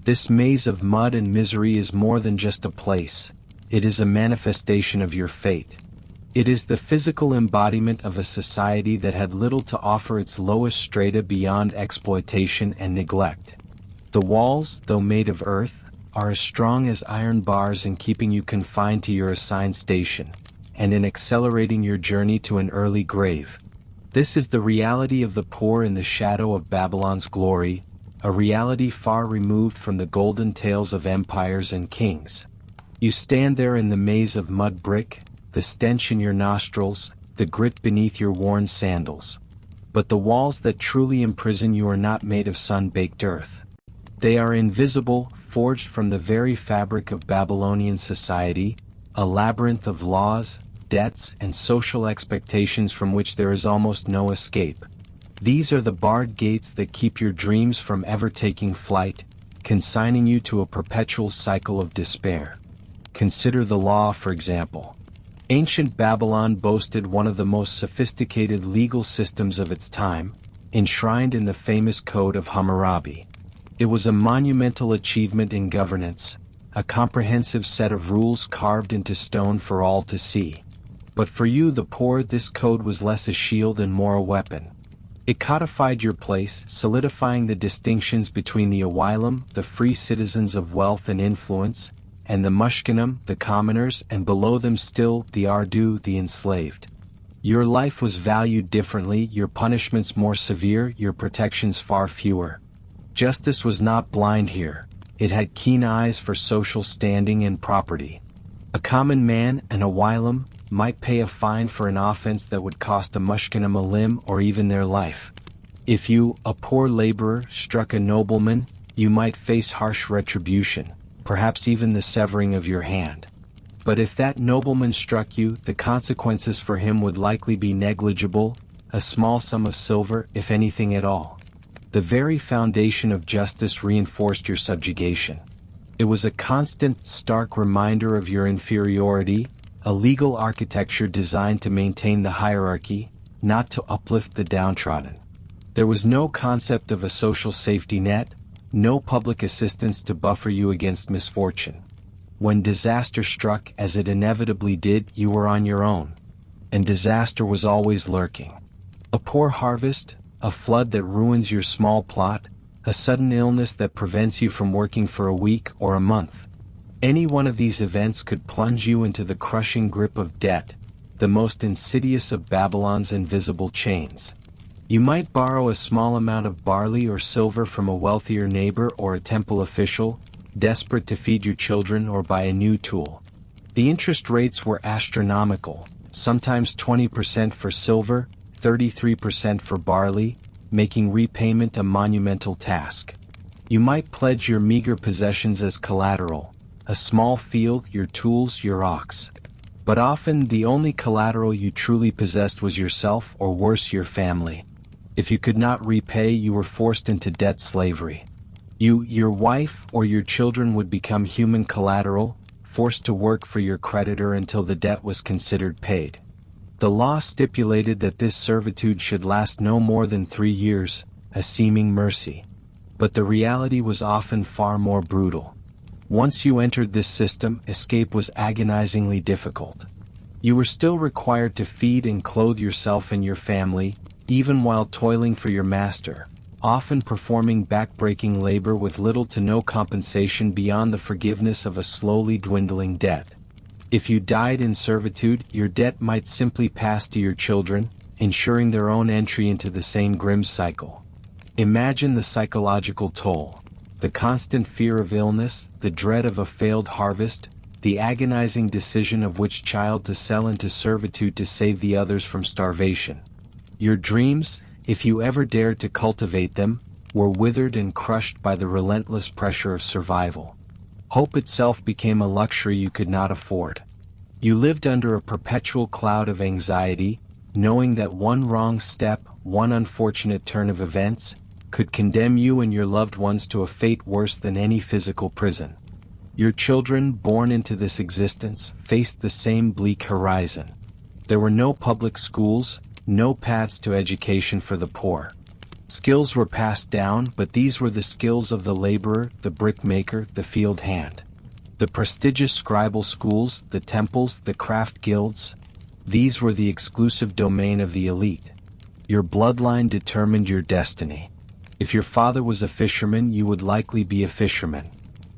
This maze of mud and misery is more than just a place. It is a manifestation of your fate. It is the physical embodiment of a society that had little to offer its lowest strata beyond exploitation and neglect. The walls, though made of earth, are as strong as iron bars in keeping you confined to your assigned station, and in accelerating your journey to an early grave. This is the reality of the poor in the shadow of Babylon's glory, a reality far removed from the golden tales of empires and kings. You stand there in the maze of mud brick, the stench in your nostrils, the grit beneath your worn sandals. But the walls that truly imprison you are not made of sun-baked earth. They are invisible, forged from the very fabric of Babylonian society, a labyrinth of laws, debts, and social expectations from which there is almost no escape. These are the barred gates that keep your dreams from ever taking flight, consigning you to a perpetual cycle of despair. Consider the law, for example. Ancient Babylon boasted one of the most sophisticated legal systems of its time, enshrined in the famous Code of Hammurabi. It was a monumental achievement in governance, a comprehensive set of rules carved into stone for all to see. But for you, the poor, this code was less a shield and more a weapon. It codified your place, solidifying the distinctions between the Awilam, the free citizens of wealth and influence, and the Mushkinim, the commoners, and below them still, the Ardu, the enslaved. Your life was valued differently, your punishments more severe, your protections far fewer. Justice was not blind here. It had keen eyes for social standing and property. A common man, an Awilam, might pay a fine for an offense that would cost a Mushkinim a limb or even their life. If you, a poor laborer, struck a nobleman, you might face harsh retribution, perhaps even the severing of your hand. But if that nobleman struck you, the consequences for him would likely be negligible, a small sum of silver, if anything at all. The very foundation of justice reinforced your subjugation. It was a constant, stark reminder of your inferiority, a legal architecture designed to maintain the hierarchy, not to uplift the downtrodden. There was no concept of a social safety net, no public assistance to buffer you against misfortune. When disaster struck, as it inevitably did, you were on your own. And disaster was always lurking. A poor harvest, a flood that ruins your small plot, a sudden illness that prevents you from working for a week or a month. Any one of these events could plunge you into the crushing grip of debt, the most insidious of Babylon's invisible chains. You might borrow a small amount of barley or silver from a wealthier neighbor or a temple official, desperate to feed your children or buy a new tool. The interest rates were astronomical, sometimes 20% for silver, 33% for barley, making repayment a monumental task. You might pledge your meager possessions as collateral, a small field, your tools, your ox. But often the only collateral you truly possessed was yourself, or worse, your family. If you could not repay, you were forced into debt slavery. You, your wife, or your children would become human collateral, forced to work for your creditor until the debt was considered paid. The law stipulated that this servitude should last no more than 3 years, a seeming mercy. But the reality was often far more brutal. Once you entered this system, escape was agonizingly difficult. You were still required to feed and clothe yourself and your family, even while toiling for your master, often performing back-breaking labor with little to no compensation beyond the forgiveness of a slowly dwindling debt. If you died in servitude, your debt might simply pass to your children, ensuring their own entry into the same grim cycle. Imagine the psychological toll. The constant fear of illness, the dread of a failed harvest, the agonizing decision of which child to sell into servitude to save the others from starvation. Your dreams, if you ever dared to cultivate them, were withered and crushed by the relentless pressure of survival. Hope itself became a luxury you could not afford. You lived under a perpetual cloud of anxiety, knowing that one wrong step, one unfortunate turn of events, could condemn you and your loved ones to a fate worse than any physical prison. Your children, born into this existence, faced the same bleak horizon. There were no public schools, no paths to education for the poor. Skills were passed down, but these were the skills of the laborer, the brickmaker, the field hand. The prestigious scribal schools, the temples, the craft guilds, these were the exclusive domain of the elite. Your bloodline determined your destiny. If your father was a fisherman, you would likely be a fisherman.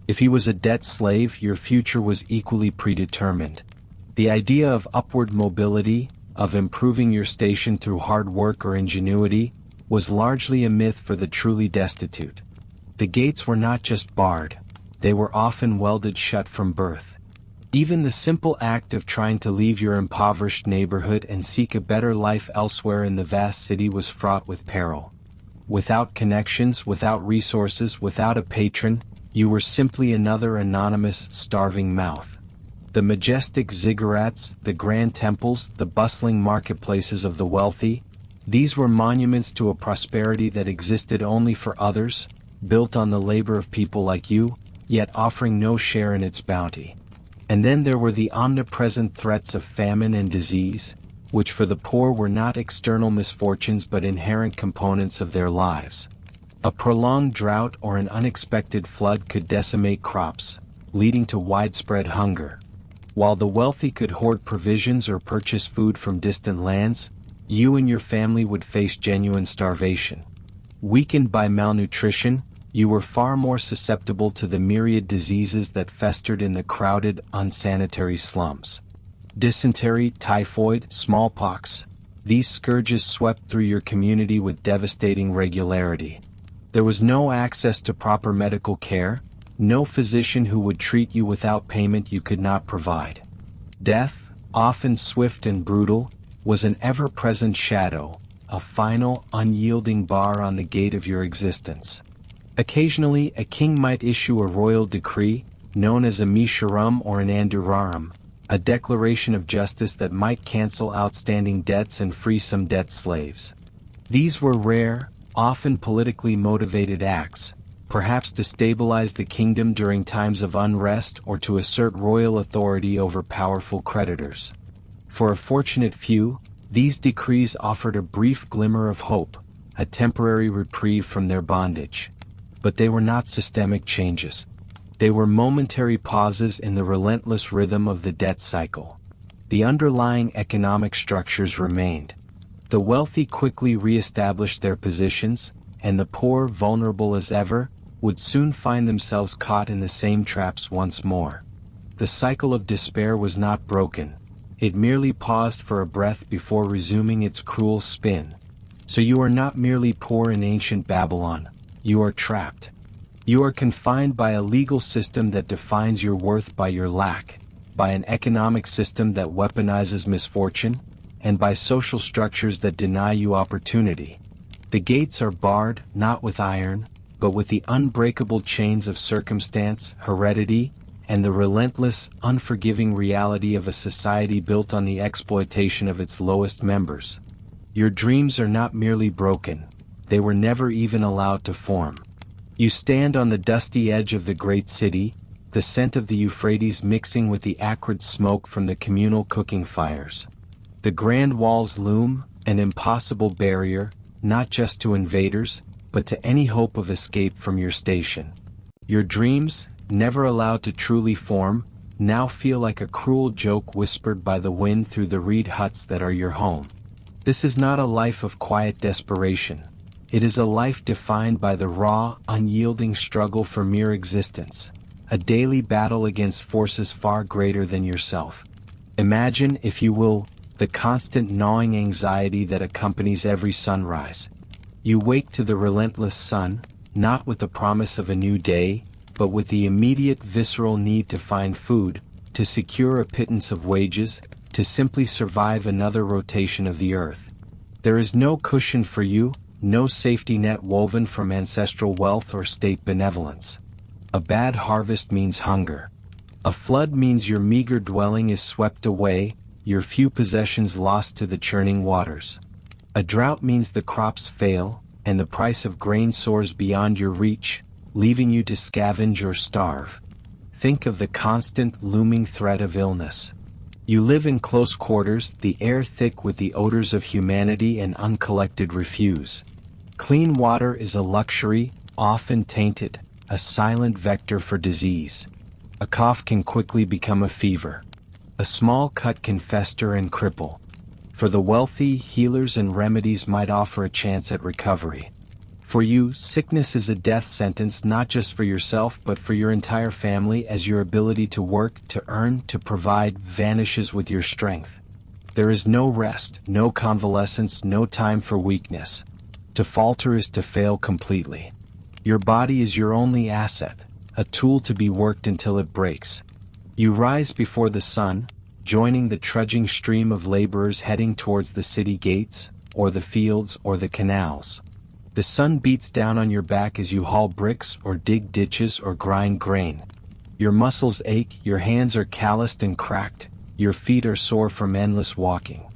If he was a debt slave, your future was equally predetermined. The idea of upward mobility, of improving your station through hard work or ingenuity, was largely a myth for the truly destitute. The gates were not just barred, they were often welded shut from birth. Even the simple act of trying to leave your impoverished neighborhood and seek a better life elsewhere in the vast city was fraught with peril. Without connections, without resources, without a patron, you were simply another anonymous, starving mouth. The majestic ziggurats, the grand temples, the bustling marketplaces of the wealthy, these were monuments to a prosperity that existed only for others, built on the labor of people like you, yet offering no share in its bounty. And then there were the omnipresent threats of famine and disease, which for the poor were not external misfortunes but inherent components of their lives. A prolonged drought or an unexpected flood could decimate crops, leading to widespread hunger. While the wealthy could hoard provisions or purchase food from distant lands, you and your family would face genuine starvation. Weakened by malnutrition, you were far more susceptible to the myriad diseases that festered in the crowded, unsanitary slums. Dysentery, typhoid, smallpox, these scourges swept through your community with devastating regularity. There was no access to proper medical care, no physician who would treat you without payment you could not provide. Death, often swift and brutal, was an ever-present shadow, a final, unyielding bar on the gate of your existence. Occasionally, a king might issue a royal decree, known as a misharum or an andurarum, a declaration of justice that might cancel outstanding debts and free some debt slaves. These were rare, often politically motivated acts, perhaps to stabilize the kingdom during times of unrest or to assert royal authority over powerful creditors. For a fortunate few, these decrees offered a brief glimmer of hope, a temporary reprieve from their bondage. But they were not systemic changes. They were momentary pauses in the relentless rhythm of the debt cycle. The underlying economic structures remained. The wealthy quickly re-established their positions, and the poor, vulnerable as ever, would soon find themselves caught in the same traps once more. The cycle of despair was not broken. It merely paused for a breath before resuming its cruel spin. So you are not merely poor in ancient Babylon. You are trapped. You are confined by a legal system that defines your worth by your lack, by an economic system that weaponizes misfortune, and by social structures that deny you opportunity. The gates are barred, not with iron, but with the unbreakable chains of circumstance, heredity, and the relentless, unforgiving reality of a society built on the exploitation of its lowest members. Your dreams are not merely broken. They were never even allowed to form. You stand on the dusty edge of the great city, the scent of the Euphrates mixing with the acrid smoke from the communal cooking fires. The grand walls loom, an impossible barrier, not just to invaders, but to any hope of escape from your station. Your dreams, never allowed to truly form, now feel like a cruel joke whispered by the wind through the reed huts that are your home. This is not a life of quiet desperation. It is a life defined by the raw, unyielding struggle for mere existence, a daily battle against forces far greater than yourself. Imagine, if you will, the constant gnawing anxiety that accompanies every sunrise. You wake to the relentless sun, not with the promise of a new day, but with the immediate visceral need to find food, to secure a pittance of wages, to simply survive another rotation of the earth. There is no cushion for you, no safety net woven from ancestral wealth or state benevolence. A bad harvest means hunger. A flood means your meager dwelling is swept away, your few possessions lost to the churning waters. A drought means the crops fail, and the price of grain soars beyond your reach, leaving you to scavenge or starve. Think of the constant, looming threat of illness. You live in close quarters, the air thick with the odors of humanity and uncollected refuse. Clean water is a luxury, often tainted, a silent vector for disease. A cough can quickly become a fever. A small cut can fester and cripple. For the wealthy, healers and remedies might offer a chance at recovery. For you, sickness is a death sentence not just for yourself but for your entire family, as your ability to work, to earn, to provide vanishes with your strength. There is no rest, no convalescence, no time for weakness. To falter is to fail completely. Your body is your only asset, a tool to be worked until it breaks. You rise before the sun, joining the trudging stream of laborers heading towards the city gates, or the fields, or the canals. The sun beats down on your back as you haul bricks, or dig ditches, or grind grain. Your muscles ache, your hands are calloused and cracked, your feet are sore from endless walking.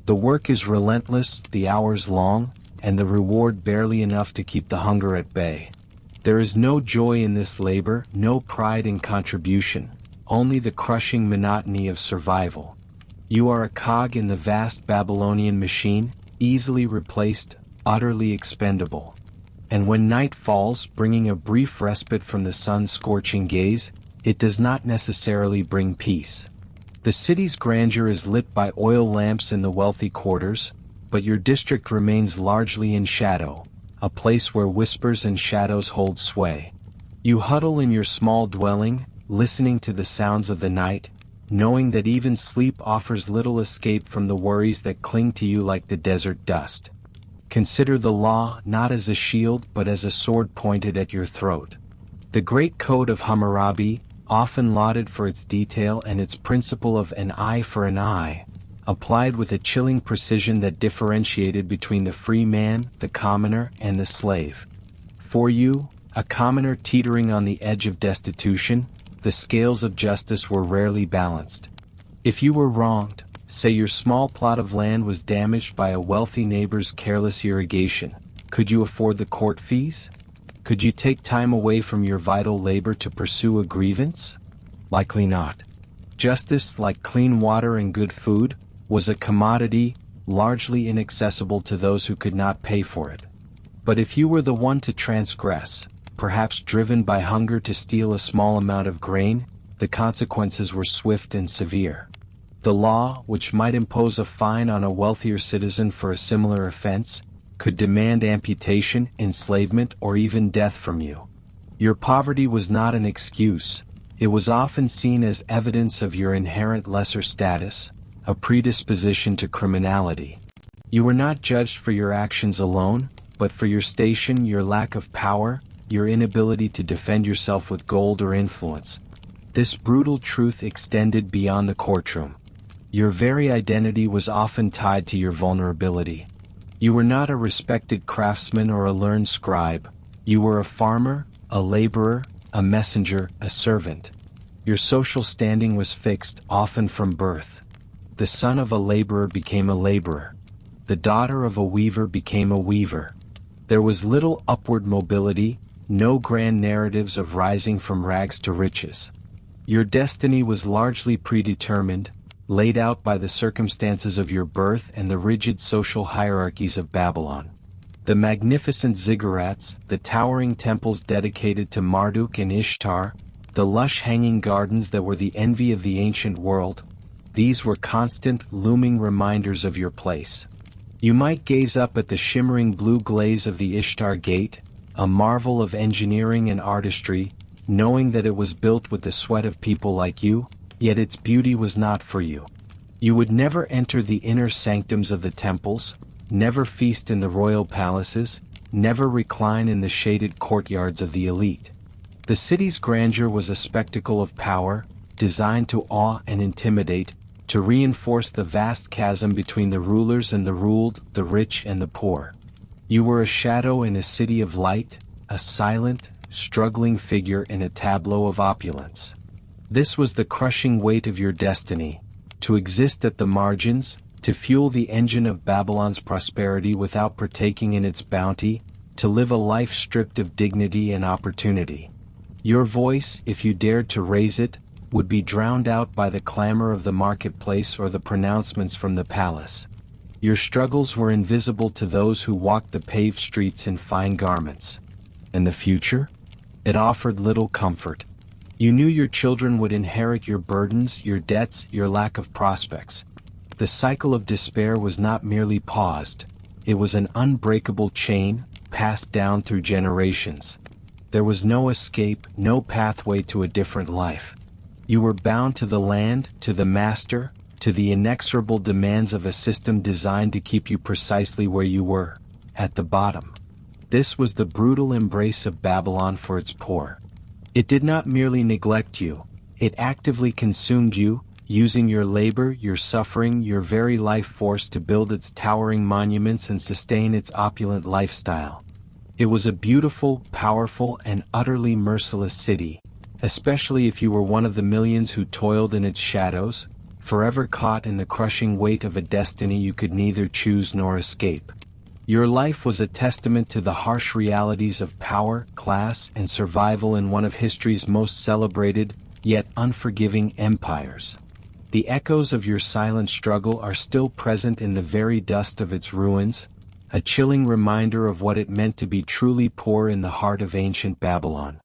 The work is relentless, the hours long, and the reward barely enough to keep the hunger at bay. There is no joy in this labor, no pride in contribution, only the crushing monotony of survival. You are a cog in the vast Babylonian machine, easily replaced, utterly expendable. And when night falls, bringing a brief respite from the sun's scorching gaze, it does not necessarily bring peace. The city's grandeur is lit by oil lamps in the wealthy quarters, but your district remains largely in shadow, a place where whispers and shadows hold sway. You huddle in your small dwelling, listening to the sounds of the night, knowing that even sleep offers little escape from the worries that cling to you like the desert dust. Consider the law not as a shield but as a sword pointed at your throat. The Great Code of Hammurabi, often lauded for its detail and its principle of an eye for an eye, applied with a chilling precision that differentiated between the free man, the commoner, and the slave. For you, a commoner teetering on the edge of destitution, the scales of justice were rarely balanced. If you were wronged, say your small plot of land was damaged by a wealthy neighbor's careless irrigation, could you afford the court fees? Could you take time away from your vital labor to pursue a grievance? Likely not. Justice, like clean water and good food, was a commodity, largely inaccessible to those who could not pay for it. But if you were the one to transgress, perhaps driven by hunger to steal a small amount of grain, the consequences were swift and severe. The law, which might impose a fine on a wealthier citizen for a similar offense, could demand amputation, enslavement, or even death from you. Your poverty was not an excuse, it was often seen as evidence of your inherent lesser status, a predisposition to criminality. You were not judged for your actions alone, but for your station, your lack of power, your inability to defend yourself with gold or influence. This brutal truth extended beyond the courtroom. Your very identity was often tied to your vulnerability. You were not a respected craftsman or a learned scribe. You were a farmer, a laborer, a messenger, a servant. Your social standing was fixed, often from birth. The son of a laborer became a laborer. The daughter of a weaver became a weaver. There was little upward mobility, no grand narratives of rising from rags to riches. Your destiny was largely predetermined, laid out by the circumstances of your birth and the rigid social hierarchies of Babylon. The magnificent ziggurats, the towering temples dedicated to Marduk and Ishtar, the lush hanging gardens that were the envy of the ancient world, these were constant, looming reminders of your place. You might gaze up at the shimmering blue glaze of the Ishtar Gate, a marvel of engineering and artistry, knowing that it was built with the sweat of people like you, yet its beauty was not for you. You would never enter the inner sanctums of the temples, never feast in the royal palaces, never recline in the shaded courtyards of the elite. The city's grandeur was a spectacle of power, designed to awe and intimidate, to reinforce the vast chasm between the rulers and the ruled, the rich and the poor. You were a shadow in a city of light, a silent, struggling figure in a tableau of opulence. This was the crushing weight of your destiny, to exist at the margins, to fuel the engine of Babylon's prosperity without partaking in its bounty, to live a life stripped of dignity and opportunity. Your voice, if you dared to raise it, would be drowned out by the clamor of the marketplace or the pronouncements from the palace. Your struggles were invisible to those who walked the paved streets in fine garments. And the future? It offered little comfort. You knew your children would inherit your burdens, your debts, your lack of prospects. The cycle of despair was not merely paused, it was an unbreakable chain, passed down through generations. There was no escape, no pathway to a different life. You were bound to the land, to the master, to the inexorable demands of a system designed to keep you precisely where you were, at the bottom. This was the brutal embrace of Babylon for its poor. It did not merely neglect you, it actively consumed you, using your labor, your suffering, your very life force to build its towering monuments and sustain its opulent lifestyle. It was a beautiful, powerful, and utterly merciless city, especially if you were one of the millions who toiled in its shadows, forever caught in the crushing weight of a destiny you could neither choose nor escape. Your life was a testament to the harsh realities of power, class, and survival in one of history's most celebrated, yet unforgiving empires. The echoes of your silent struggle are still present in the very dust of its ruins, a chilling reminder of what it meant to be truly poor in the heart of ancient Babylon.